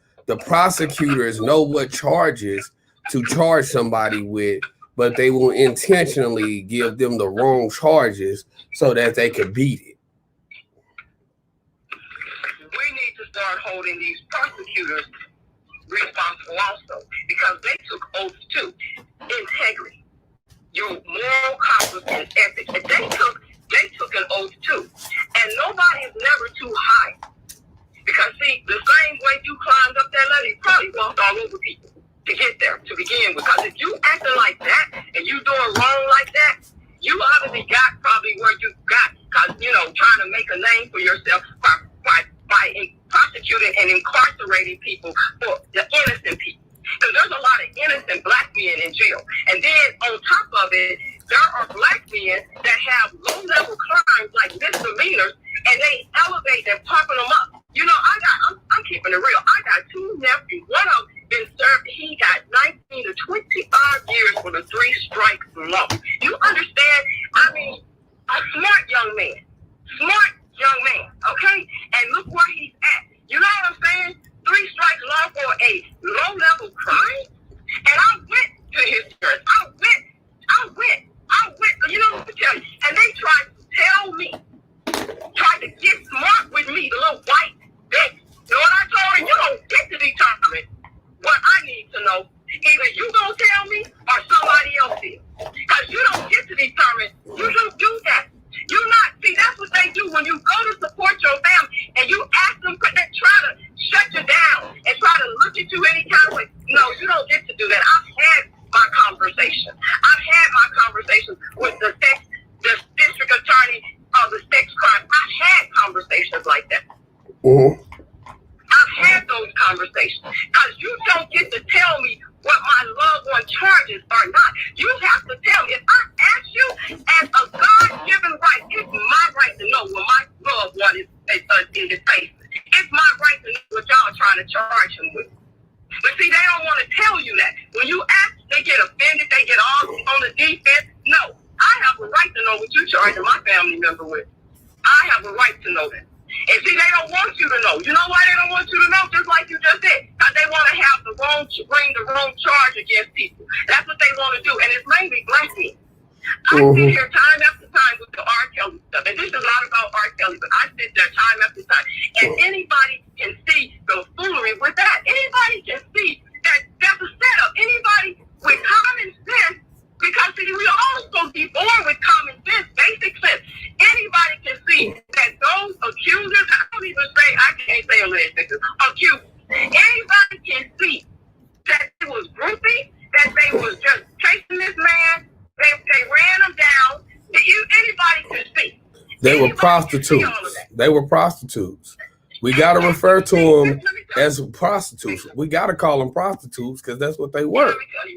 know what charges to charge somebody with, but they will intentionally give them the wrong charges so that they can beat it. We need to start holding these prosecutors responsible also, because they took oaths too. Integrity, your moral compass and ethics. And they took an oath too. And nobody is never too high. Because see, the same way you climbed up that ladder, you probably walked all over people to get there to begin with. Because if you acting like that and you doing wrong like that, you obviously got probably where you got, because trying to make a name for yourself by prosecuting and incarcerating people for the innocent people. Because there's a lot of innocent black men in jail. And then on top of it, there are black men that have low-level crimes like misdemeanors, and they elevate and popping them up. I'm keeping it real. I got two nephews. One of them been served. He got 19 to 25 years for the 3 strikes law. You understand? I mean, a smart young man, okay? And look where he's at. You know what I'm saying? 3 strikes law for a low-level crime. And I went to his church. I went. You know what I'm tell you? And they tried to tell me, tried to get smart with me, the little white bitch. You know what I told her? You don't get to determine what I need to know. Either you gonna tell me or somebody else is. Because you don't get to determine. You don't do that. You're not. See, that's what they do when you go to support your family and you ask them, they try to shut you down and try to look at you any kind of way. No, you don't get to do that. I've had my conversation. I've had my conversations with the district attorney of the sex crime. I've had conversations like that. I've had those conversations. Because you don't get to tell me what my loved one charges are not. You have to tell me. If I ask you as a God-given right, it's my right to know what my loved one is in his face. It's my right to know what y'all are trying to charge him with. But see, they don't want to tell you that. When you ask, they get offended, they get all on the defense. No, I have a right to know what you're charging my family member with. I have a right to know that. And see, they don't want you to know. You know why they don't want you to know? Just like you just said. Because they want to bring the wrong charge against people. That's what they want to do. And it's mainly black men. I sit here time after time with the R. Kelly stuff. And this is not about R. Kelly, but I sit there time after time. And anybody can see the foolery with that. Anybody can see that that's a setup. Anybody with common sense, because see, we are all supposed to be born with common sense, basic sense. Anybody can see that those accusers, I can't say alleged victims, accused. Anybody can see that it was groupie, that they was just chasing this man, they ran him down. Anybody can see. They were prostitutes. They were prostitutes. We got to refer to them as prostitutes. We got to call them prostitutes because that's what they were. Let me tell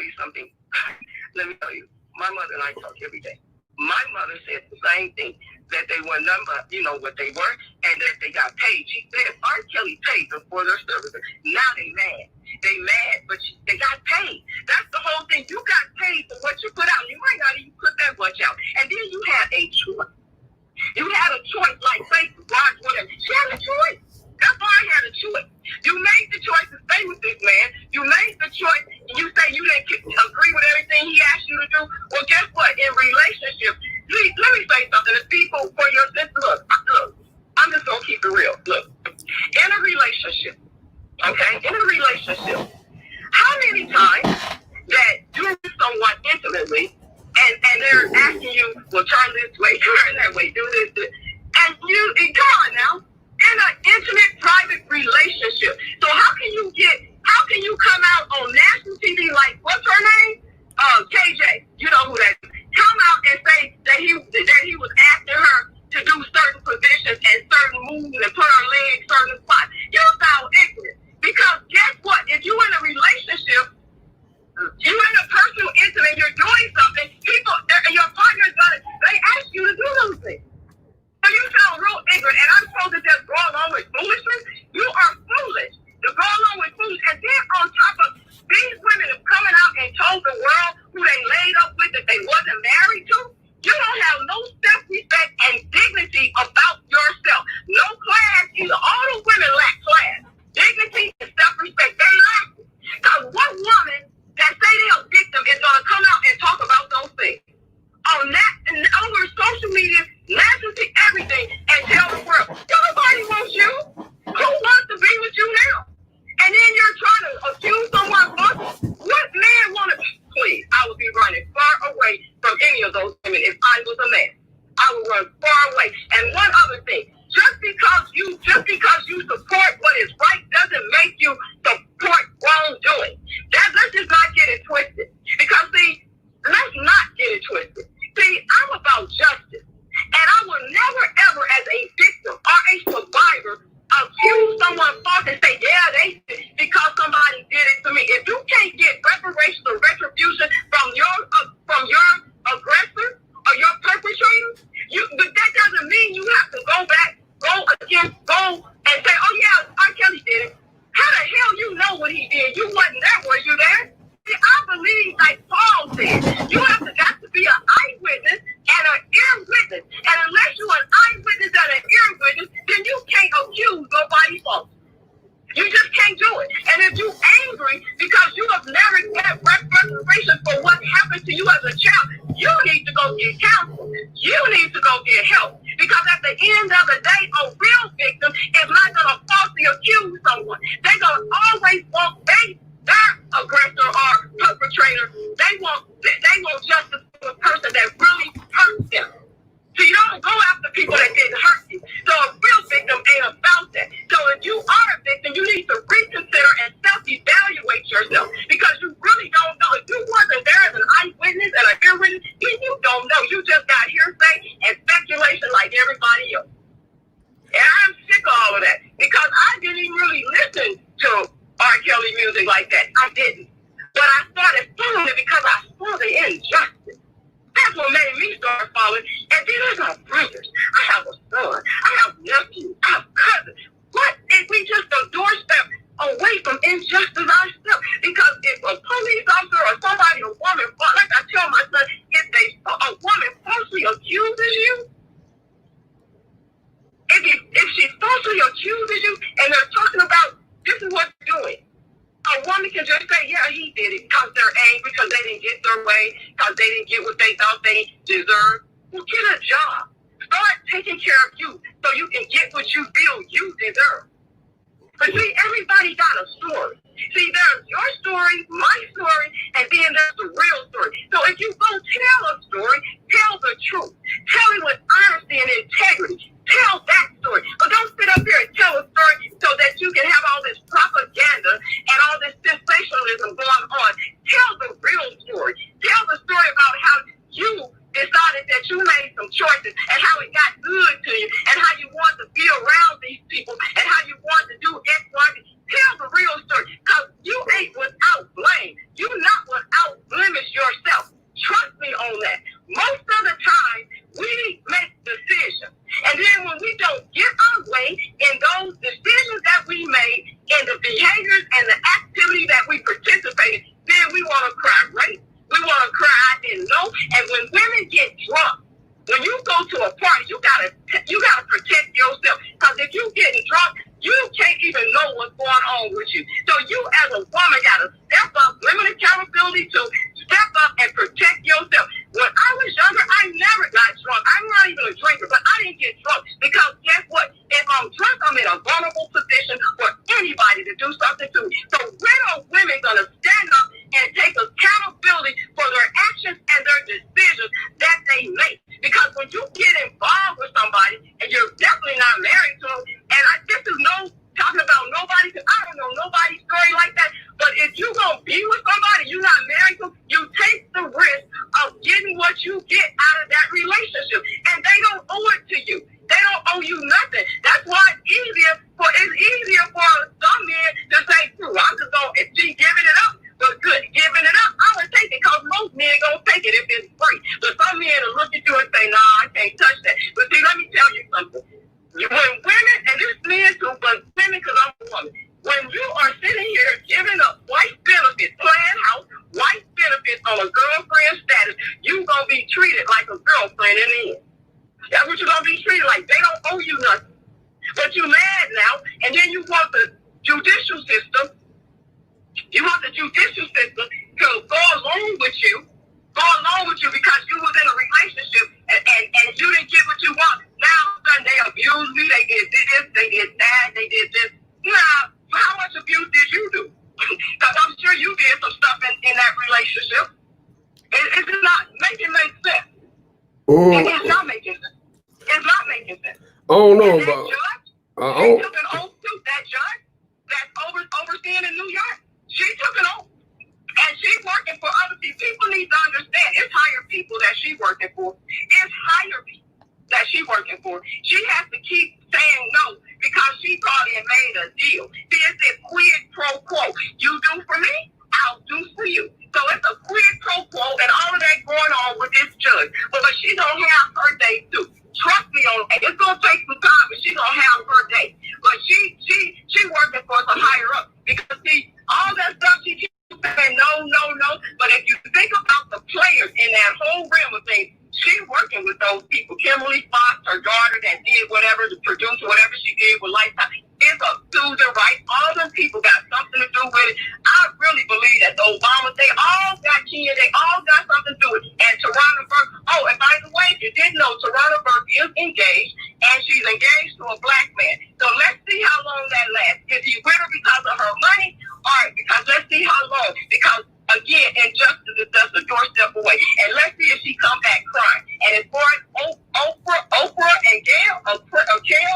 you something. My mother and I talk every day. My mother said the same thing, that they were what they were, and that they got paid. She said R. Kelly paid them for their services. Now they mad. They mad, but they got paid. That's the whole thing. You got paid for what you put out. You might not even put that much out. And then you had a choice. You had a choice, like Facebook, watch, whatever. She had a choice. That's why I had a choice. You made the choice to stay with this man. You made the choice, and you say you didn't agree with everything he asked you to do. Well, guess what? In relationships, let me say something to people for your sister. Look, I'm just going to keep it real. Look, in a relationship, how many times that you're with someone intimately, and they're asking you, well, turn this way, turn that way, do this, and come on now, in an intimate, private relationship. So how can you come out on national TV like, what's her name? KJ, you know who that is. Come out and say that he was asking her to do certain positions and certain moves and put her legs certain he did. You wasn't there, were you there? See, I believe, like Paul said, you have got to be an eyewitness and an ear witness. And unless you're an eyewitness and an ear witness, then you can't accuse nobody false. You just can't do it. And if you're angry because you have never had reparation for what happened to you as a child, you need to go get counsel. You need to go get help. Because at the end of the day, a real victim is not going to falsely accuse someone. They're going to always want their aggressor or perpetrator. They want justice for the person that really hurt them. So you don't go after people that didn't hurt you. So a real victim ain't about that. So if you are a victim, you need to reconsider and self-evaluate yourself because you really don't know. If you wasn't there as an eyewitness and an ear witness, you don't know. You just got hearsay and speculation like everybody else. And I'm sick of all of that because I didn't even really listen to R. Kelly music like that. I didn't. But I started following it because I saw the injustice. That's what made me start following. And then I got brothers. I have a son. I have nephews. I have cousins. What if we just a doorstep away from injustice ourselves? Because if a police officer or somebody, a woman, like I tell my son, if a woman falsely accuses you, if she falsely accuses you and they're talking about this is what you're doing, a woman can just say, yeah, he did it because they're angry, because they didn't get their way, because they didn't get what they thought they deserved. Well, get a job. Start taking care of you so you can get what you feel you deserve. But see, everybody got a story. See, there's your story, my story, and then there's the real story. So if you go tell a story, tell the truth. Tell it with honesty and integrity. Tell that story. But don't sit up here and tell a story so that you can have all this propaganda and all this sensationalism going on. Tell the real story. Tell the story about how you decided that you made some choices and how it got good to you and how you want to be around these people and how you want to do X, Y, Z. Tell the real story because you ain't without blame. You're not without blemish yourself. Trust me on that. Most of the time, we make decisions. And then when we don't get our way in those decisions that we made, in the behaviors and the activity that we participated, then we want to cry rape. We want to cry, I didn't know. And when women get drunk, when you go to a party, you gotta protect yourself. Because if you getting drunk, you can't even know what's going on with you. So you as a woman gotta step up, women accountability to step up and protect yourself. When I was younger, I never got drunk. I'm not even a drinker, but I didn't get drunk because guess what? If I'm drunk, I'm in a vulnerable position for anybody to do something to me. So when are women gonna stand up and take accountability for their actions and their decisions that they make? Because when you get involved with somebody and you're definitely not married to them, and this is no talking about nobody, because I don't know nobody's story like that, but if you gonna be with somebody, you're not married to them, you take the risk of getting what you get out of that relationship. And they don't owe it to you. They don't owe you nothing. That's why it's easier for some men to say, I'm just gonna keep giving it up. But good, giving it up, I would take it because most men gonna take it if it's free. But some men will look at you and say, nah, I can't touch that. But see, let me tell you something. When women, and this men too, but women because I'm a woman, when you are sitting here giving up white benefits, playing house, white benefits on a girlfriend status, you gonna be treated like a girlfriend in the end. That's what you're gonna be treated like. They don't owe you nothing. But you mad now, and then you want the judicial system. You want the judicial system to go along with you because you was in a relationship and you didn't get what you want. Now they abused me, they did this, they did that, they did this. Now, how much abuse did you do? Because I'm sure you did some stuff in that relationship. It's not making sense. It's not making sense. It's not making sense. Oh no, but they took an oath too. That judge that's overseeing in New York, she took an oath. And she's working for other people. People need to understand it's higher people that she's working for. It's higher people that she's working for. She has to keep saying no because she probably made a deal. See, it's this quid pro quo. You do for me, I'll do for you. So it's a quid pro quo and all of that going on with this judge. But she don't have her day too. Trust me on that. It's gonna take some time, but she's gonna have her day. But she working for some higher up because see, all that in that whole realm of things, she's working with those people. Kimberly Fox, her daughter that did whatever, to produce whatever she did with Lifetime. It's a Susan Rice. All them people got something to do with it. I really believe that the Obamas, they all got key, they all got something to do with it. And Tarana Burke, oh, and by the way, if you didn't know, Tarana Burke is engaged, and she's engaged to a black man. So let's see how long that lasts. Is he with her because of her money? All right, because let's see how long. Because again, injustice is just a doorstep away. And let's see if she come back crying. And as far as Oprah and Gail,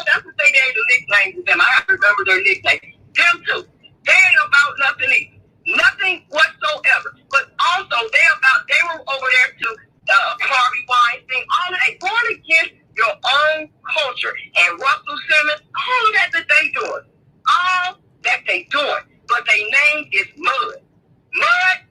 that's what they gave the nicknames to them. I have to remember their nicknames. Them two. They ain't about nothing either. Nothing whatsoever. But also, they were over there to Harvey Weinstein, all of that, going against your own culture. And Russell Simmons, all of that they doing. All that they doing. But their name is mud. Mud.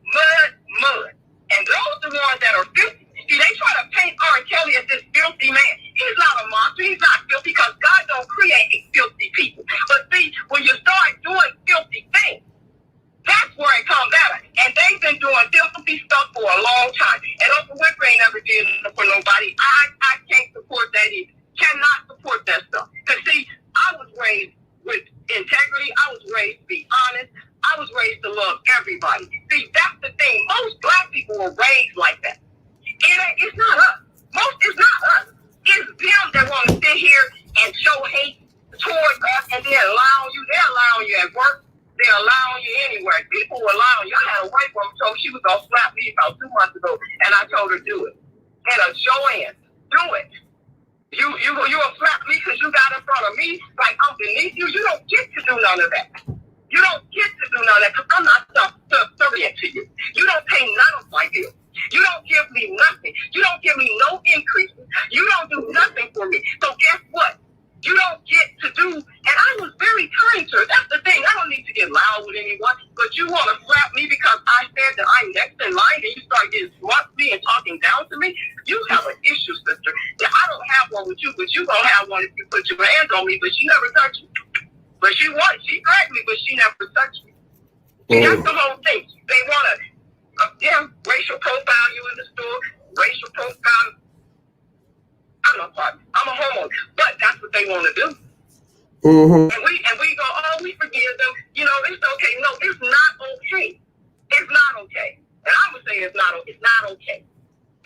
And those are the ones that are filthy. See, they try to paint R. Kelly as this filthy man. He's not a monster. He's not filthy because God don't create filthy people. But see, when you start doing filthy things, that's where it comes out of. And they've been doing filthy stuff for a long time. And Oprah Winfrey ain't never did it for nobody. I can't support that either. Cannot support that stuff. Because see, I was raised with integrity. I was raised to be honest. I was raised to love everybody. See, that's the thing. Most black people were raised like that. It's not us. It's not us. It's them that want to sit here and show hate towards us, and they're allowing you at work. They're allowing you anywhere. People were allowing you. I had a white woman told me she was going to slap me about 2 months ago, and I told her, do it. And Joanne, do it. You will slap me because you got in front of me like I'm beneath you. You don't get to do none of that. You don't get to do none of that because I'm not subservient to you. You don't pay none of my bills. You don't give me nothing. You don't give me no increases. You don't do nothing for me. So guess what? You don't get to do, and I was very kind to her. That's the thing. I don't need to get loud with anyone, but you want to slap me because I said that I'm next in line and you start getting smart with me and talking down to me. You have an issue, sister. Yeah, I don't have one with you, but you going to have one if you put your hands on me, but she never touched me. But she grabbed me, but she never touched me. And that's the whole thing. They want to, racial profile you in the store, racial profile. I'm a homo, but that's what they want to do. Mm-hmm. And we go, oh, we forgive them. You know, it's okay. No, it's not okay. It's not okay. And I would say it's not okay.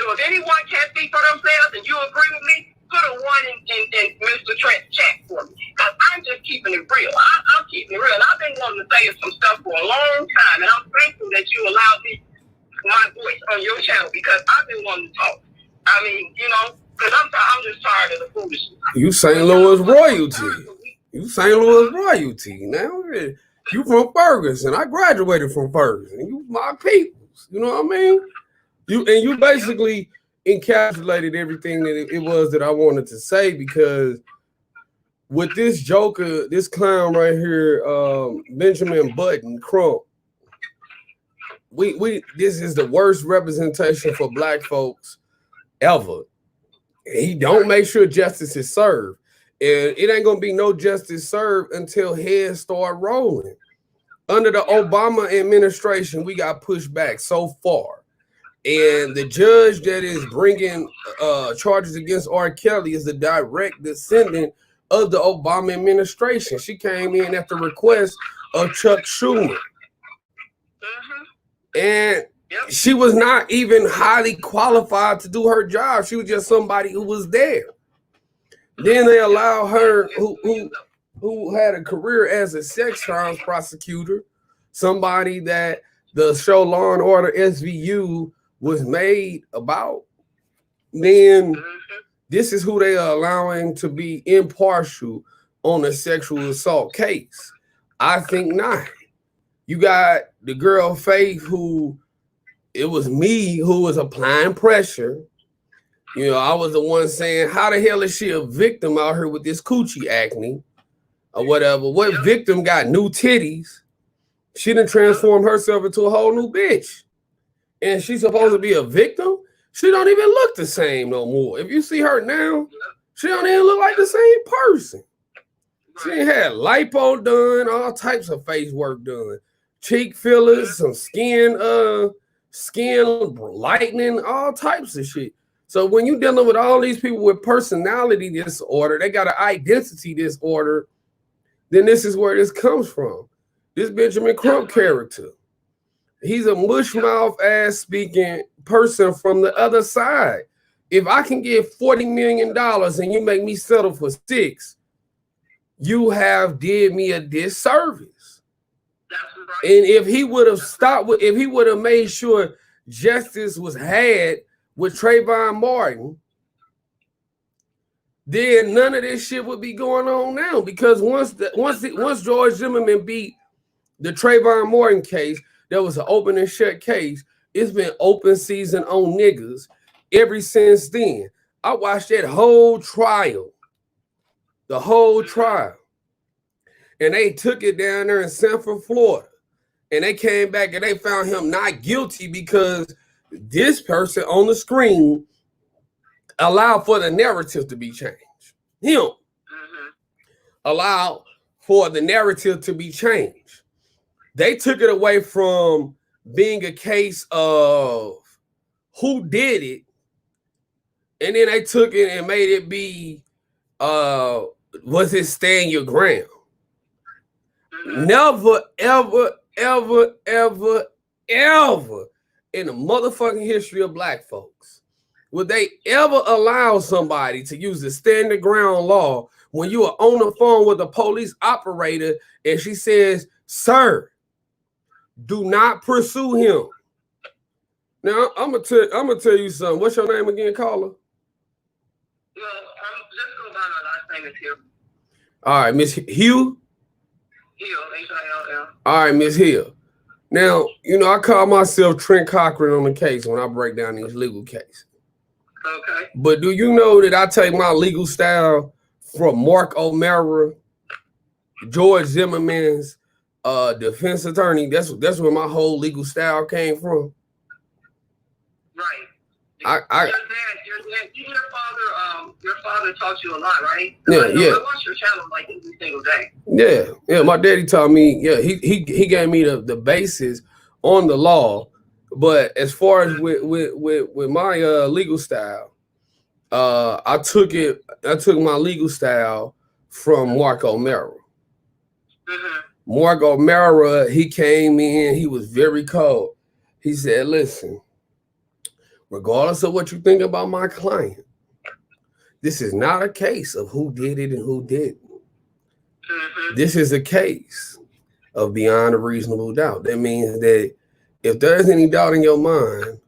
So if anyone can't speak for themselves and you agree with me, put a 1 in Mr. Trent's chat for me. Because I'm just keeping it real. I'm keeping it real. And I've been wanting to say some stuff for a long time. And I'm thankful that you allowed me my voice on your channel because I've been wanting to talk. I mean, you know, because I'm just tired of the foolishness. You St. Louis royalty. You St. Louis royalty. Now, you from Ferguson. I graduated from Ferguson. You my peoples. You know what I mean? You basically encapsulated everything that it was that I wanted to say, because with this joker, this clown right here, Benjamin Button, Crump, this is the worst representation for black folks ever. He don't make sure justice is served. And it ain't gonna be no justice served until heads start rolling. Under the Obama administration, we got pushed back so far. And the judge that is bringing charges against R. Kelly is the direct descendant of the Obama administration. She came in at the request of Chuck Schumer. And she was not even highly qualified to do her job. She was just somebody who was there. Then they allow her, who had a career as a sex crimes prosecutor, somebody that the show Law and Order SVU was made about. Then this is who they are allowing to be impartial on a sexual assault case. I think not. You got the girl Faith, who it was me who was applying pressure. You know, I was the one saying, how the hell is she a victim out here with this coochie acne or whatever? What victim got new titties? She done transformed herself into a whole new bitch. And she's supposed to be a victim? She don't even look the same no more. If you see her now, she don't even look like the same person. She ain't had lipo done, all types of face work done. Cheek fillers, some skin skin lightening, all types of shit. So when you're dealing with all these people with personality disorder, they got an identity disorder, then this is where this comes from. This Benjamin Crump character. He's a mush-mouth ass speaking person from the other side. If I can get $40 million and you make me settle for 6, you have did me a disservice. And if he would have stopped, if he would have made sure justice was had with Trayvon Martin, then none of this shit would be going on now. Because once George Zimmerman beat the Trayvon Martin case, there was an open and shut case. It's been open season on niggas ever since then. I watched that whole trial, the whole trial. And they took it down there in Sanford, Florida. And they came back and they found him not guilty because this person on the screen allowed for the narrative to be changed. Him allowed for the narrative to be changed. They took it away from being a case of who did it, and then they took it and made it be, was it stand your ground? Never, ever, ever, ever, ever in the motherfucking history of black folks would they ever allow somebody to use the stand your ground law when you are on the phone with a police operator and she says, "Sir, do not pursue him." Now I'm gonna tell you something. What's your name again, caller? Well, let's go by my last name is Hill. All right, Miss Hill. Hill, H-I-L-L. All right, Miss Hill. Now, you know, I call myself Trent Cochran on the case when I break down these legal cases. Okay. But do you know that I take my legal style from Mark O'Mara, George Zimmerman's defense attorney? That's where my whole legal style came from. Right. Your father taught you a lot, right? Yeah. I watch your channel like every single day. Yeah. My daddy taught me. Yeah, he gave me the basis on the law. But as far as with my legal style, I took my legal style from Mark O'Mara. Mark O'Mara, he came in, he was very cold. He said, "Listen, regardless of what you think about my client, this is not a case of who did it and who didn't. This is a case of beyond a reasonable doubt. That means that if there's any doubt in your mind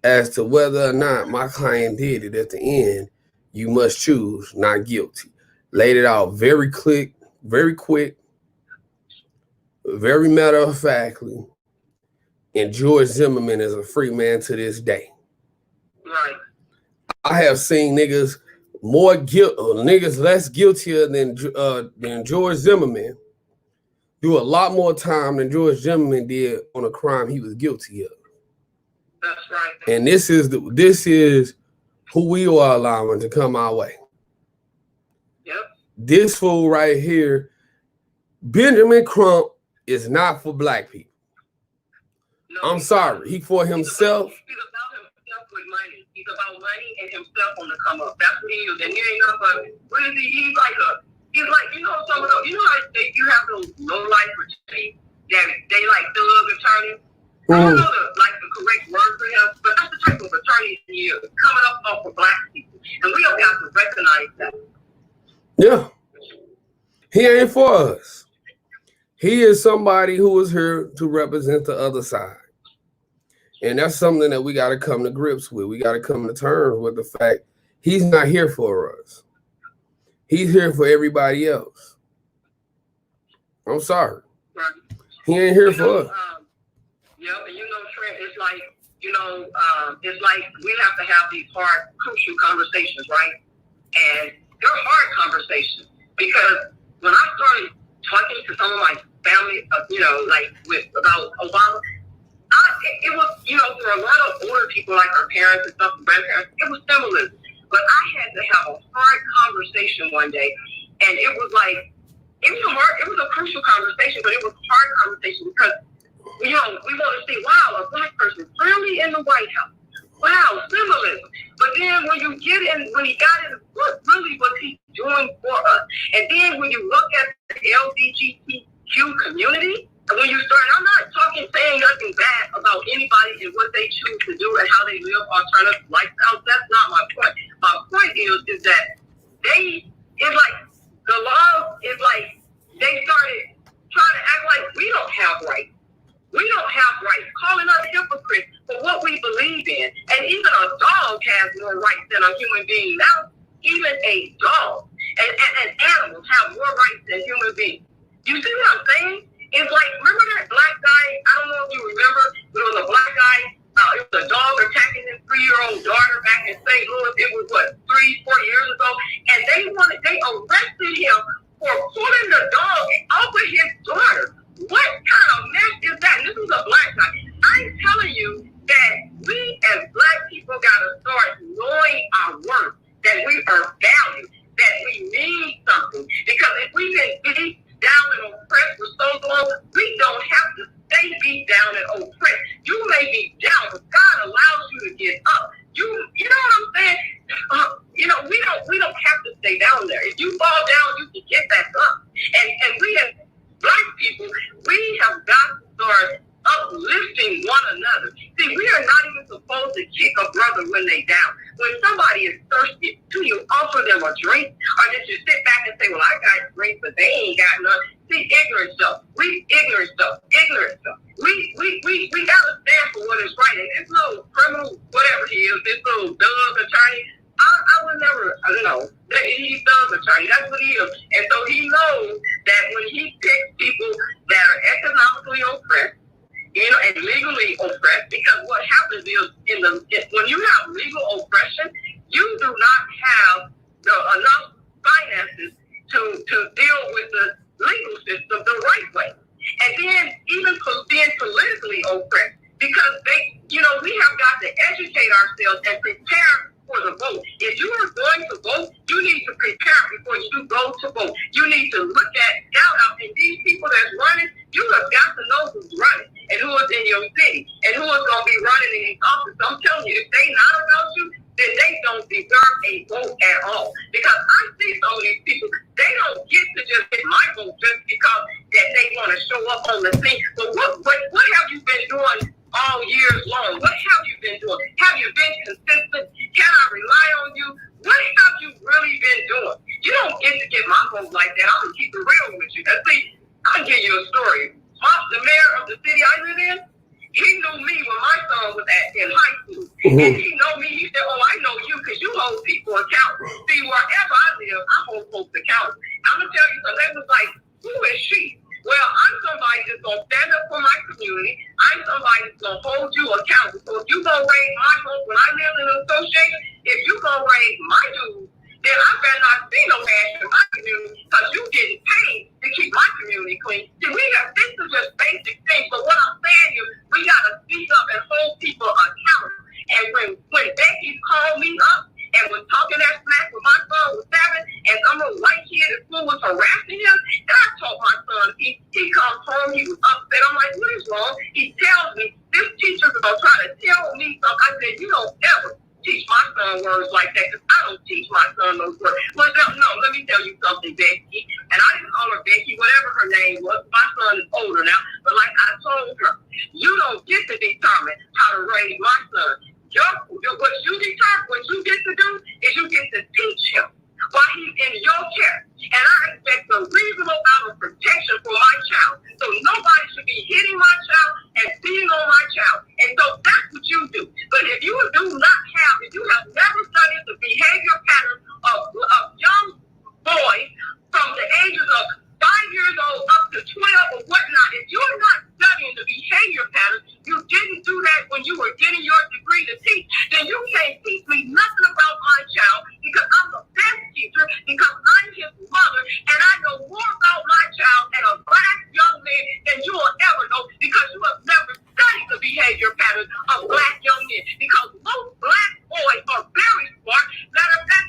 as to whether or not my client did it at the end, you must choose not guilty." Laid it out very quick, very matter of factly. And George Zimmerman is a free man to this day. Right. I have seen niggas less guiltier than George Zimmerman do a lot more time than George Zimmerman did on a crime he was guilty of. That's right. And this is who we are allowing to come our way. Yep. This fool right here, Benjamin Crump, is not for black people. No, I'm sorry. He for himself. He's about himself with money. He's about money and himself on the come up. That's what he is. And he ain't nothing. What is he? He's like, you know, some of those, you know how you have those low life attorneys that they like thug attorneys. I don't know the correct word for him, but that's the type of attorney he is, coming up off of black people. And we don't have to recognize that. Yeah. He ain't for us. He is somebody who is here to represent the other side. And that's something that we got to come to grips with. We got to come to terms with the fact he's not here for us. He's here for everybody else. I'm sorry. Right. He ain't here for us. Yeah, and Trent, it's like, it's like we have to have these hard, crucial conversations, right? And they're hard conversations because when I started talking to some of my family, about Obama, it was, for a lot of older people like our parents and stuff, grandparents, it was similar. But I had to have a hard conversation one day, and it was like, it was a crucial conversation, but it was a hard conversation because we want to see, wow, a black person really in the White House. Wow, symbolism. But then when you get in, when he got in, what really was he doing for us? And then when you look at the LGBTQ community, and when you start, I'm not saying nothing bad about anybody and what they choose to do and how they live alternative lifestyles. That's not my point. My point is that it's like the law is like they started trying to act like we don't have rights. We don't have rights, calling us hypocrites for what we believe in. And even a dog has more rights than a human being. Now, even a dog and animals have more rights than human beings. You see what I'm saying? It's like, remember that black guy? I don't know if you remember, but it was a black guy. It was a dog attacking his 3-year-old daughter back in St. Louis. It was, 3-4 years ago? And they arrested him for pulling the dog off of his daughter. What kind of mess is that? This is a black guy. I'm telling you that we as black people got to start knowing our worth, that we are valued, that we mean something. Because if we've been beat down and oppressed for so long, we don't have to stay beat down and oppressed. You may be down, but God allows you to get up. You know what I'm saying? We don't have to stay down there. If you fall down, you can get back up. And we as black people, we have got to start uplifting one another. See, we are not even supposed to kick a brother when they down. When somebody is thirsty, do you offer them a drink? Or did you sit back and say, well, I got drinks, but they ain't got none? See, ignorant stuff. We got to stand for what is right. And this little criminal, whatever he is, this little thug attorney, I would never, I don't know. He's thug attorney. That's what he is. And so he knows that when he picks people that are economically oppressed, and legally oppressed, because what happens is when you have legal oppression, you do not have enough finances to deal with the legal system the right way. And then even being politically oppressed, because we have got to educate ourselves and prepare for the vote. If you are going to vote, you need to prepare before you go to vote. You need to look at out and these people that's running, you have got to know who's running and who is in your city and who is going to be running in these offices. I'm telling you, if they not about you, then they don't deserve a vote at all. Because I see some of these people, they don't get to just get my vote just because that they want to show up on the scene. But what have you been doing all years long? What have you been doing? Have you been consistent? Can I rely on you? What have you really been doing? You don't get to get my vote like that. I'm going to keep it real with you. See, I'll give you a story. The mayor of the city I live in, he knew me when my son was in high school. Mm-hmm. And he know me. He said, oh, I know you because you hold people accountable. See, wherever I live, I hold folks accountable. I'm going to tell you something. They was like, who is she? Well, I'm somebody that's going to stand up for my community. I'm somebody that's going to hold you accountable. So if you going to raise my vote when I live in an association, if you going to raise my dues, then I better not see no ash in my community because you getting paid to keep my community clean. See, this is just basic things. But what I'm saying is we got to speak up and hold people accountable. And when Becky called me up and was talking that smack when my son was 7 and some little white kid at school was harassing him, and I told my son, he comes home, he was upset. I'm like, what is wrong? He tells me, this teacher's going to try to tell me something. I said, you don't ever teach my son words like that because I don't teach my son those words. Well, no, let me tell you something, Becky. And I didn't call her Becky, whatever her name was. My son is older now. But like I told her, you don't get to determine how to raise my son. What you get to do is you get to teach him while he's in your care. And I expect a reasonable amount of protection for my child. So nobody should be hitting my child and beating on my child. And so that's what you do. But if you have never studied the behavior pattern of young boys from the ages of 5 years old up to 12 or whatnot, if you're not studying the behavior pattern, you didn't do that when you were getting your degree to teach, then you can't teach me nothing about my child because I'm the best teacher because I'm his mother and I know more about my child and a black young man than you will ever know because you have never studied the behavior pattern of black young men because most black boys are very smart. Matter of fact,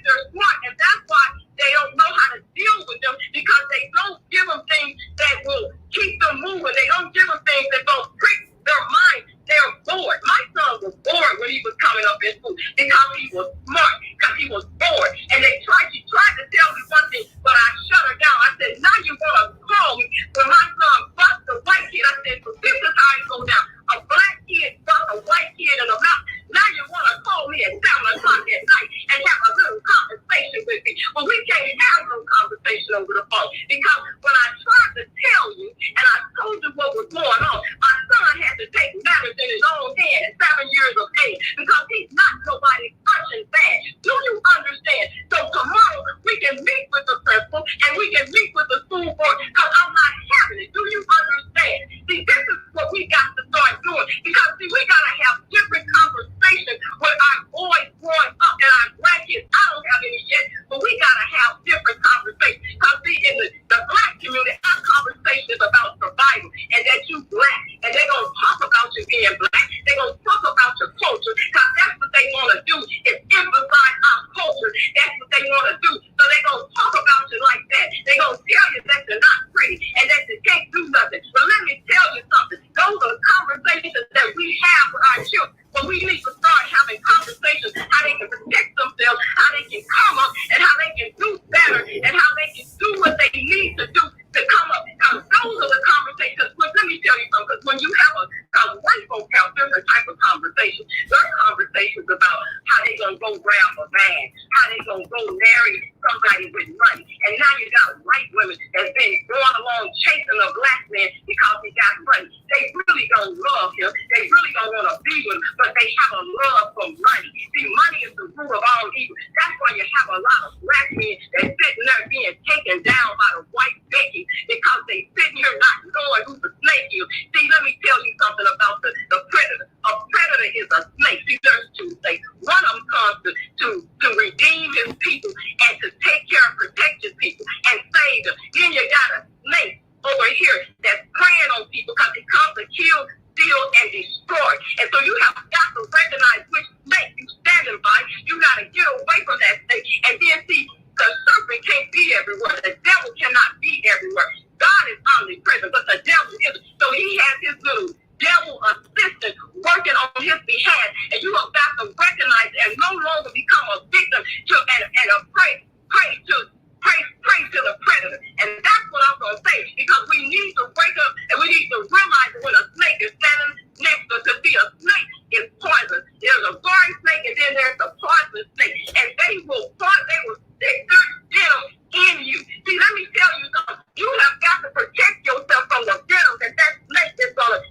Because see, we gotta have different conversations with our boys growing up and our grandkids. I don't have any yet, but we gotta have different conversations. Because see, in the black community, our conversation is about survival and that you black, and they're gonna talk about you being black. They're gonna talk about your culture, because that's what they want to do is emphasize our culture. That's what they want to do. So they're gonna talk about you like that. They're gonna tell you that you're not pretty and that you can't do nothing. But let me tell you something. Those are conversations that we have with our children. But we need to start having conversations how they can protect themselves, how they can come up, and how they can do better, and how they can do what they need to do to come up. Because those are the conversations. But let me tell you something. Because when you have a white folk have different type of conversation. There are conversations about how they gonna go grab a man, how they gonna go marry somebody with money. And now you got white women that's been going along chasing a black man because he got money. They really don't love him. They really don't want to be with him, but they have a love for money. See, money is the root of all evil. That's why you have a lot of black men that's sitting there being taken down by the white Becky because they sitting here not knowing who the snake is. See, let me tell you something about the predator. A predator is a snake. See, there's two snakes. One of them comes to redeem his people and to take care and protect his people and save them. Then you got a snake over here that's preying on people because it comes to kill, steal, and destroy. And so you have got to recognize which snake you're standing by. You got to get away from that snake. And then see, the serpent can't be everywhere. The devil cannot be everywhere. God is omnipresent, but the devil isn't. So he has his little devil assistant working on his behalf. And you have got to recognize and no longer become a victim to and a prey to the predator. And that's what I'm going to say, because we need to wake up and we need to realize that when a snake is standing next to us, to see a snake is poison. There's a garden snake and then there's a poison snake. And they will stick their venom in you. See, let me tell you something. You have got to protect yourself from the venom that snake is gonna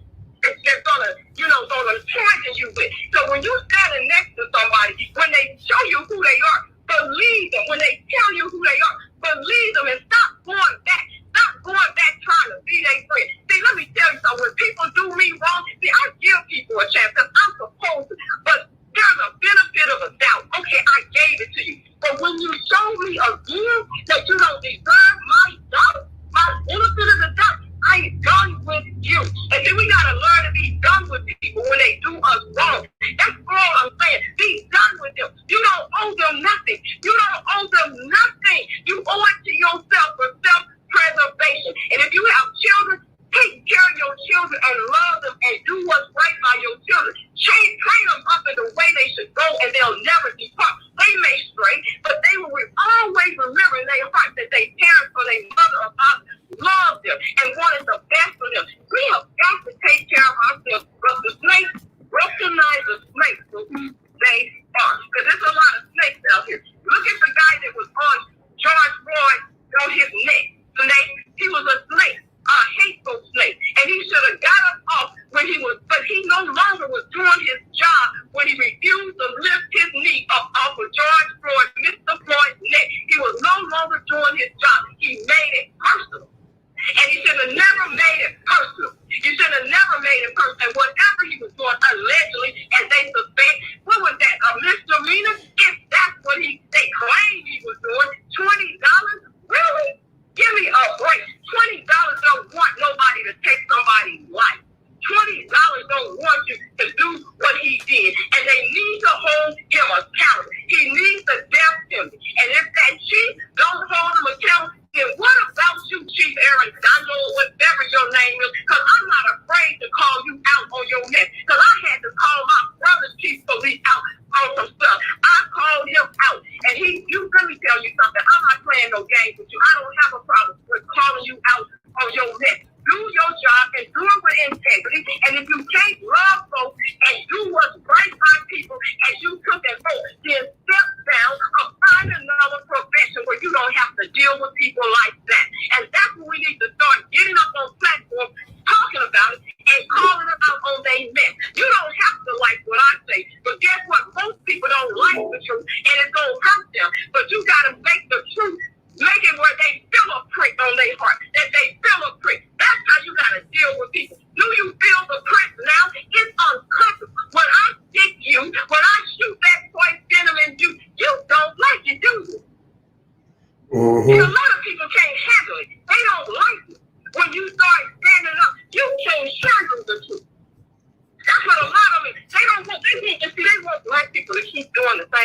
poison you with. So when you're standing next to somebody, when they show you who they are, believe them. When they tell you who they are, believe them and stop going back. Stop going back trying to be their friend. See, let me tell you something. When people do me wrong, see, I give people a chance because I'm supposed to. But there's a benefit of a doubt. Okay, I gave it to you. But when you show me again that you don't deserve my doubt, my benefit of the doubt, I'm done with you. And then we got to learn to be done with people when they do us wrong. That's all I'm saying. Be done with them. You don't owe them nothing. You don't owe them nothing. You owe it to yourself for self-preservation. And if you have children, take care of your children and love them and do what's right by your children. Train them up in the way they should go and they'll never depart. They may stray, but they will always remember in their heart that their parents or their mother or father loved them and wanted the best for them. We have got to take care of ourselves. But the snakes, recognize the snakes for who they are. Because there's a lot of snakes out here. Look at the guy that was on George Floyd on his neck. Snake. He was a snake. A hateful snake, and he should have got up off when he was, but he no longer was doing his job when he refused to lift his knee up off of George Floyd, Mr. Floyd's neck. He was no longer doing his job. He made it personal, and he should have never made it personal. You should have never made it personal. And whatever he was doing, allegedly, and they suspect, what was that? A misdemeanor? If that's what they claimed he was doing, $20? Really? Give me a break. $20 don't want nobody to take somebody's life. $20 don't want you to do what he did. And they need to hold him accountable. He needs the death penalty. And if that chief don't hold him accountable, then what about you, Chief Aaron? I know whatever your name is, because I'm not afraid to call you out on your mess. Because I had to call my brother's chief police out on some stuff. I called him out. And let me tell you something. I'm not playing no games with you. I don't have a problem with calling you out on your mess. Do your job and do it with integrity. And if you can't love folks and do what's right by people as you took and vote, then step down or find another profession where you don't have to deal with people like that. And that's what we need to start getting up on platforms, talking about it, and calling them out on their mess. You don't have to like what I say, but guess what? Most people don't like the truth, and it's going to hurt them. But you got to make the truth, make it where they feel a prick on their heart, that they feel a prick. That's how you got to deal with people. Do you feel the prick now? It's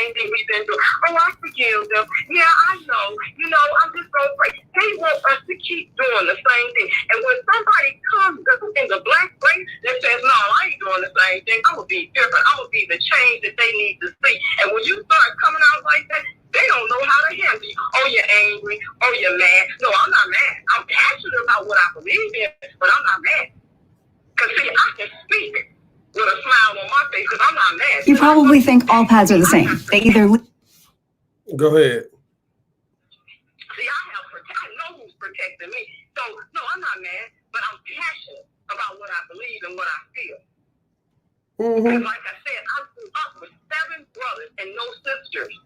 same thing we've been through. Oh, I forgive them. Yeah, I know. You know, I'm just so afraid. They want us to keep doing the same thing. And when somebody comes in the black race that says, no, I ain't doing the same thing, I'm going to be different. I'm going to be the change that they need to see. And when you start coming out like that, they don't know how to handle you. Oh, you're angry. Oh, you're mad. No, I'm not mad. I'm passionate about what I believe in, but I'm not mad. Because, see, I can speak with a smile on my face because I'm not mad. You probably think all pads are the same. They either... Go ahead. See, I know who's protecting me. So, no, I'm not mad, but I'm passionate about what I believe and what I feel. And like I said, I grew up with 7 brothers and no sisters.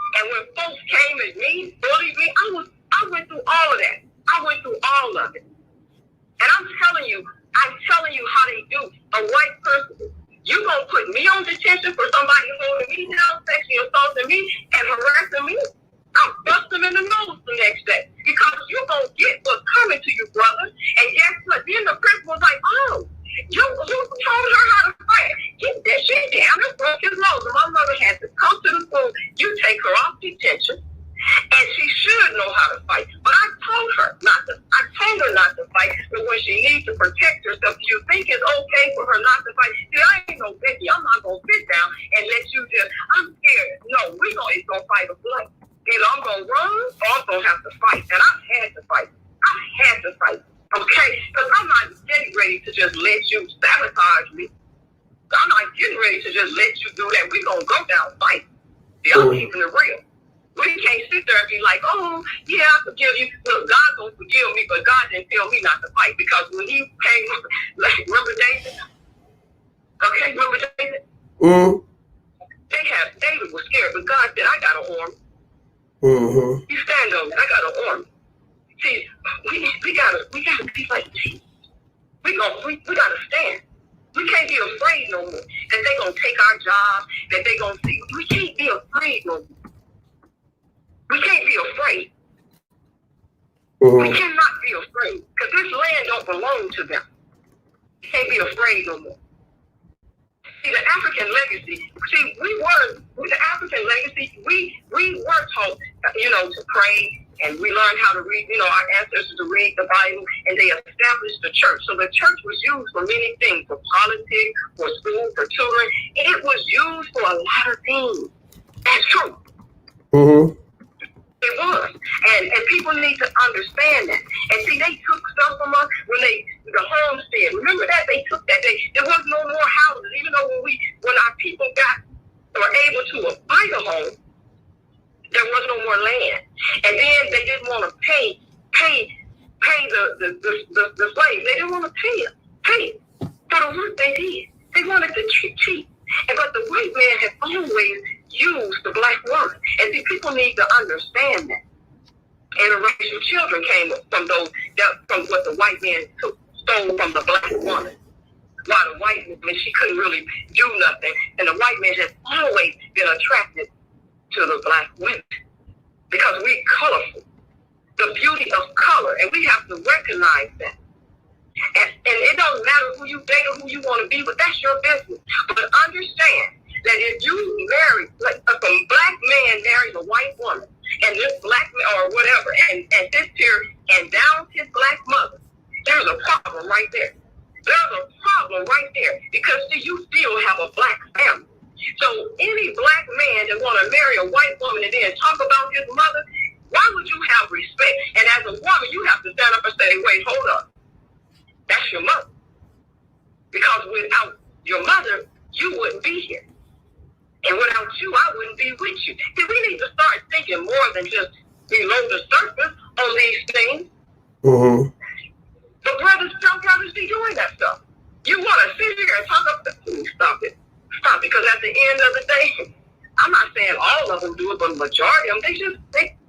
And when folks came at me, bullied me, I went through all of that. I went through all of it. And I'm telling you how they do. A white person, you gonna put me on detention for somebody holding me down, sexually assaulting me, and harassing me? I'll bust them in the nose the next day. Because you gonna get what's coming to you, brother. And guess what? Then the principal was like, oh, you told her how to fight. Get that shit down and broke his nose. And my mother had to come to the school. You take her off detention, and she should know how to fight. But I told her not to fight. But when she needs to protect herself, you think it's okay for her not to fight. See, I ain't no bitchy. I'm not gonna sit down and let you just. I'm scared. No, it's gonna fight a fight. Either I'm gonna run or I'm gonna have to fight. And I've had to fight. Okay, because I'm not getting ready to just let you sabotage me. I'm not getting ready to just let you do that. We're going to go down and fight. See, I'm keeping it real. We can't sit there and be like, oh, yeah, I forgive you. Look, God's going to forgive me, but God didn't tell me not to fight. Because when he came, like, remember David? Okay, remember David? David was scared, but God said, I got an arm. You stand on me. I got an arm. See, we gotta be like Jesus. We gotta stand. We can't be afraid no more that they gonna take our jobs, that they gonna see. We can't be afraid no more. We can't be afraid. We cannot be afraid because this land don't belong to them. We can't be afraid no more. See, the African legacy. See, with the African legacy, we were taught, to pray. And we learned how to read, our ancestors to read the Bible, and they established the church. So the church was used for many things, for politics, for school, for children. It was used for a lot of things. That's true. It was. And people need to understand that. And see, they took stuff from us when the homestead. Remember that? They took that. There was no more houses. Even though when our people were able to buy a home, there was no more land. And then they didn't want to pay the slaves. They didn't want to pay for the work they did. They wanted to treat cheap. But the white man had always used the black woman. And see, people need to understand that. Interracial children came from from what the white man stole from the black woman. While the white woman, she couldn't really do nothing. And the white man has always been attracted to the black women because we're colorful, the beauty of color, and we have to recognize that. And it doesn't matter who you date or who you want to be, but that's your business. But understand that if you marry, like a black man marries a white woman, and this black man or whatever, and sits here and downs his black mother, there's a problem right there. There's a problem right there because see, you still have a black family. So any black man that want to marry a white woman and then talk about his mother, why would you have respect? And as a woman, you have to stand up and say, wait, hold up. That's your mother. Because without your mother, you wouldn't be here. And without you, I wouldn't be with you. See, we need to start thinking more than just below the surface on these things. But some brothers be doing that stuff. You want to sit here and talk up stop it. Stop, because at the end of the day, I'm not saying all of them do it, but the majority of them,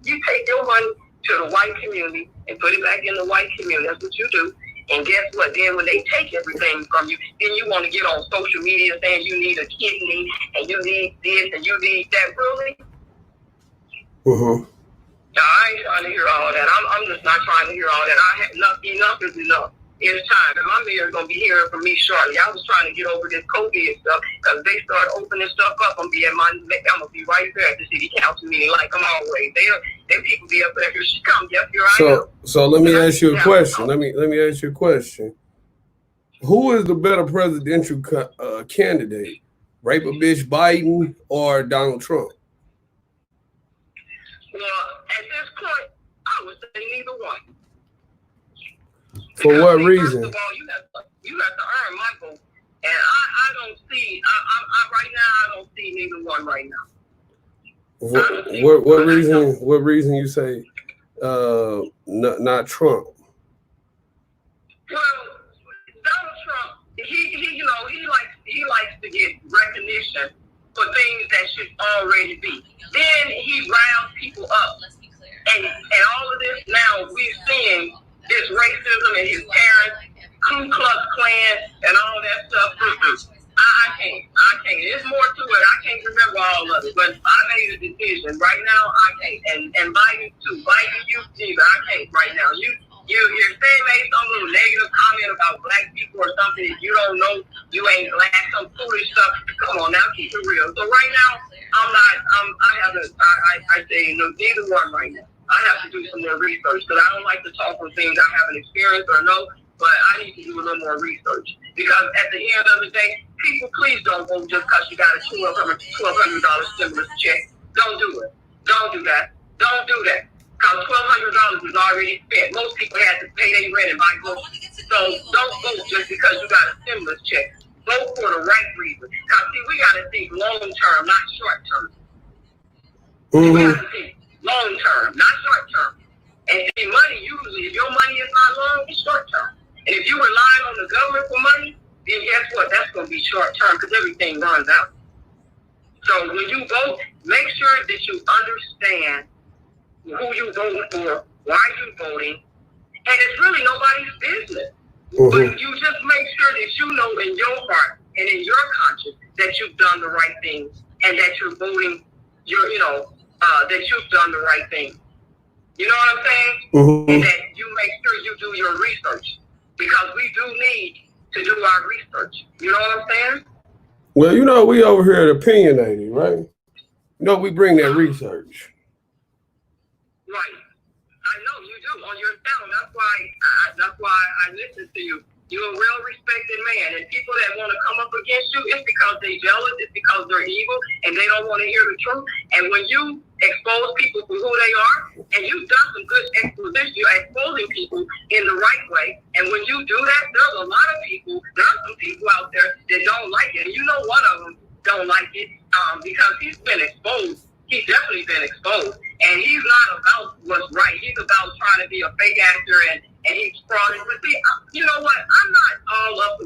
you take your money to the white community and put it back in the white community. That's what you do. And guess what? Then when they take everything from you, then you want to get on social media saying you need a kidney and you need this and you need that. Really? No, I ain't trying to hear all that. I'm just not trying to hear all that. Enough is enough. it's time. And my mayor's going to be hearing from me shortly. I was trying to get over this COVID stuff because they start opening stuff up. I'm going to be right there at the city council meeting like I'm always. They people be up there. Here she comes. Yep, here I am. So let me ask you a question. Let me ask you a question. Who is the better presidential candidate? Rape a bitch Biden or Donald Trump? Well, at this point, I would say neither one. For what reason? First of all, you have to earn my vote, and I don't see. I right now I don't see neither one right now. What reason? What reason you say not Trump? Well, Donald Trump, he likes to get recognition for things that should already be. Then he riles people up, and all of this now we're seeing this racism and his parents, Ku Klux Klan, and all that stuff. I can't. There's more to it. I can't remember all of it, but I made a decision. Right now, I can't. And Biden too. Biden, you either. I can't right now. You're saying maybe some little negative comment about black people or something that you don't know. You ain't black, some foolish stuff. Come on now, keep it real. So right now, I say no, neither one right now. I have to do some more research because I don't like to talk on things I haven't experienced or know, but I need to do a little more research because at the end of the day, people, please don't vote just because you got a $1,200 stimulus check. Don't do it. Don't do that. Don't do that. Because $1,200 is already spent. Most people had to pay their rent and buy groceries. So don't vote just because you got a stimulus check. Vote for the right reason. Because see, we got to think long term, not short term. We got to think long term, not short term. And see, money usually, if your money is not long, it's short term. And if you rely on the government for money, then guess what? That's going to be short term because everything runs out. So when you vote, make sure that you understand who you voting for, why you voting, and it's really nobody's business. But you just make sure that you know in your heart and in your conscience that you've done the right thing and that you're voting, that you've done the right thing. You know what I'm saying? And that you make sure you do your research because we do need to do our research. You know what I'm saying? Well, we over here at Opinionated, right? We bring that research. Right. I know you do on your channel. That's why I listen to you. You're a real respected man. And people that want to come up against you, it's because they're jealous, it's because they're evil, and they don't want to hear the truth. And when you expose people for who they are, and you've done some good exposition, you're exposing people in the right way. And when you do that, there's a lot of people, there are some people out there that don't like it. And one of them don't like it because he's been exposed. He's definitely been exposed. And he's not about what's right. He's about trying to be a fake actor and he's frauding. But see, you know what? I'm not all up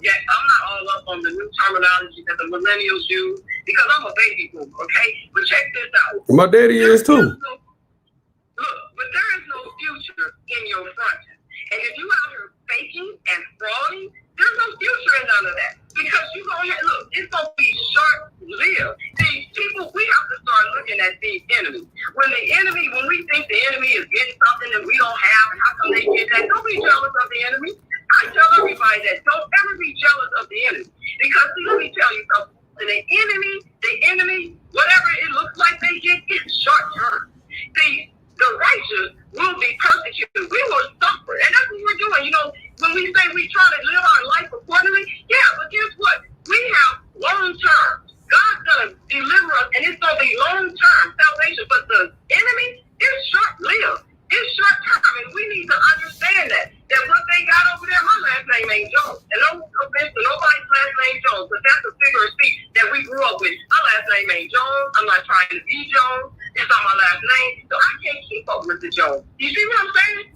on the new terminology that the millennials use because I'm a baby boomer, okay? But check this out. My daddy is too. But there is no future in your front. And if you out here faking and frauding, there's no future in none of that. Because it's going to be short-lived. See, people, we have to start looking at the enemy. When we think the enemy is getting something that we don't have, and how come they get that? Don't be jealous of the enemy. I tell everybody that. Don't ever be jealous of the enemy. Because, see, let me tell you something. The enemy, whatever it looks like they get, it's short-term. See, the righteous will be persecuted. We will suffer. And that's what we're doing. When we say we try to live our life accordingly, yeah, but guess what? We have long term. God's going to deliver us, and it's going to be long term salvation. But the enemy is short lived. It's short term, and we need to understand that what they got over there, my last name ain't Jones. And no offense to nobody's last name Jones, but that's a figure of speech that we grew up with. My last name ain't Jones. I'm not trying to be Jones. It's not my last name. So I can't keep up with the Jones. You see what I'm saying?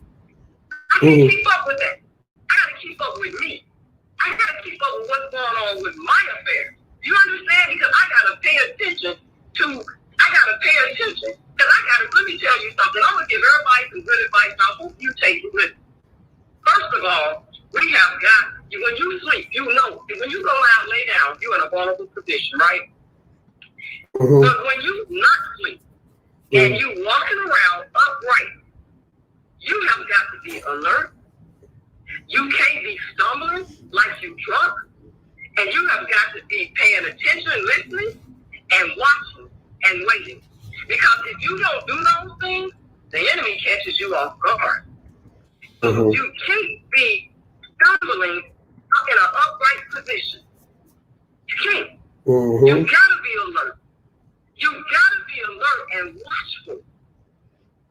I can't keep up with that. I got to keep up with me. I got to keep up with what's going on with my affairs. You understand? Because I got to pay attention. Because let me tell you something. I'm going to give everybody some good advice. I hope you take it with me. First of all, we have got, when you sleep, when you go out and lay down, you're in a vulnerable position, right? But when you not sleep and you walking around upright, you have got to be alert You can't be stumbling like you drunk. And you have got to be paying attention, listening, and watching and waiting. Because if you don't do those things, the enemy catches you off guard. So you can't be stumbling in an upright position. You can't. You gotta be alert. You gotta be alert and watchful.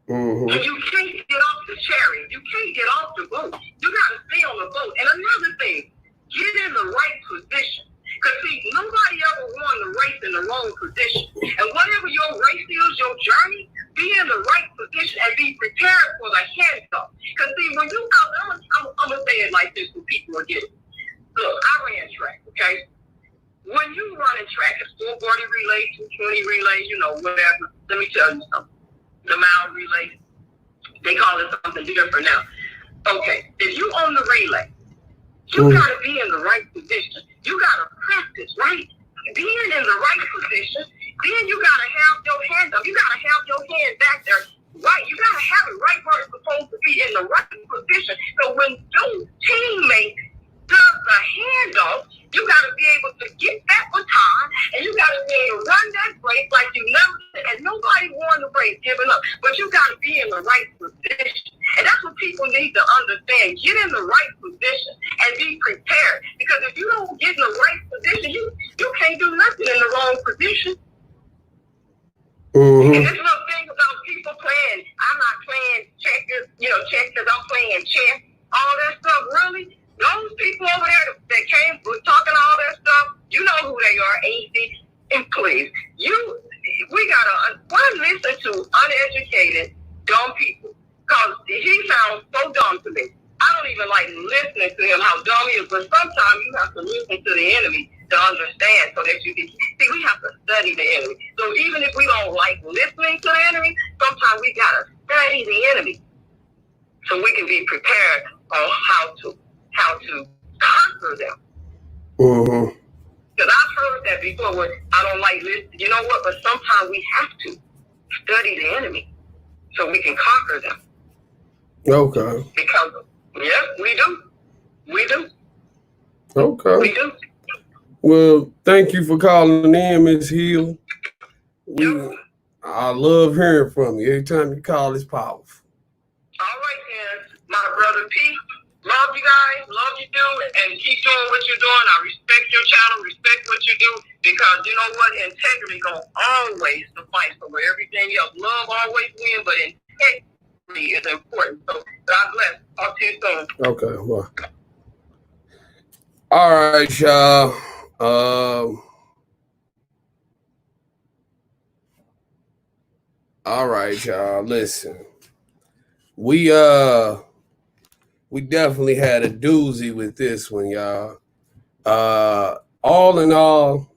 And you can't get off the chariot. You can't get off the boat. You gotta stay on the boat. And another thing, get in the right position. Because see, nobody ever won the race in the wrong position. And whatever your race is, your journey, be in the right position and be prepared for the handoff. Because see, when you out, I'm gonna say it like this so people will get it. Look, I ran track, okay? When you run a track, it's 440 relay, 220 relay, you know, whatever. Let me tell you something. The mile relay, they call it something different now. Okay, if you on the relay, you gotta be in the right position. You gotta practice, right? Being in the right position, then you gotta have your hands up. You gotta have your hand back there, right? You gotta have it right where it's supposed to be in the right position. So when your teammate does the handoff, you gotta be able to get that baton, and you gotta be able to run that race like you never did. And nobody won the race giving up, but you gotta be in the right position. And that's what people need to understand. Get in the right position and be prepared. Because if you don't get in the right position, you can't do nothing in the wrong position. And this little thing about people playing, I'm not playing checkers, checkers, I'm playing chess, all that stuff, really? Those people over there that came was talking all that stuff, you know who they are, AC. And please, we gotta listen to uneducated, dumb people. Because he sounds so dumb to me. I don't even like listening to him, how dumb he is. But sometimes you have to listen to the enemy to understand so that you can see. We have to study the enemy. So even if we don't like listening to the enemy, sometimes we gotta study the enemy so we can be prepared on how to conquer them. Because I've heard that before where I don't like listening. You know what? But sometimes we have to study the enemy so we can conquer them. Okay. Because, yeah, we do. We do. Okay. We do. Well, thank you for calling in, Miss Hill. I love hearing from you. Every time you call, it's powerful. All right, then. My brother P, love you guys. Love you, dude. And keep doing what you're doing. I respect your channel. Respect what you do. Because you know what? Integrity going to always suffice over everything else. Love always wins, but integrity is important. So God bless. Talk to you soon. Okay, well. All right, y'all. All right, y'all. Listen. We definitely had a doozy with this one, y'all. All in all,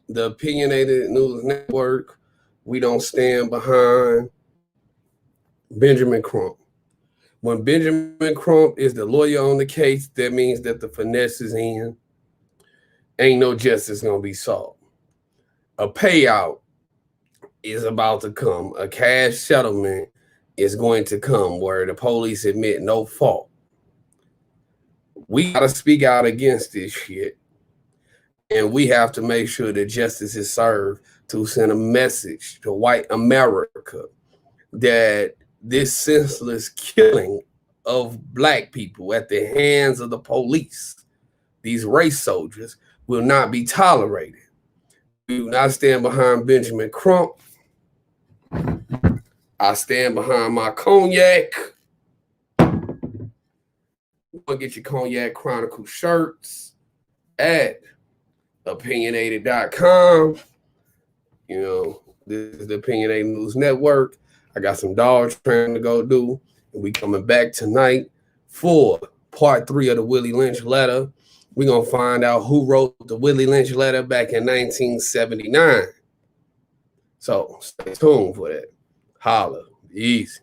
the Opinionated News Network, we don't stand behind Benjamin Crump. When Benjamin Crump is the lawyer on the case, that means that the finesse is in. Ain't no justice gonna be solved. A payout is about to come. A cash settlement is going to come where the police admit no fault. We gotta speak out against this shit. And we have to make sure that justice is served to send a message to white America that this senseless killing of black people at the hands of the police, these race soldiers, will not be tolerated. We do not stand behind Benjamin Crump. I stand behind my cognac. You want to get your Cognac Chronicle shirts at opinionated.com. You know, this is the Opinionated News Network. I got some dog training to go do. And we coming back tonight for part 3 of the Willie Lynch letter. We're going to find out who wrote the Willie Lynch letter back in 1979. So stay tuned for that. Holla. Easy.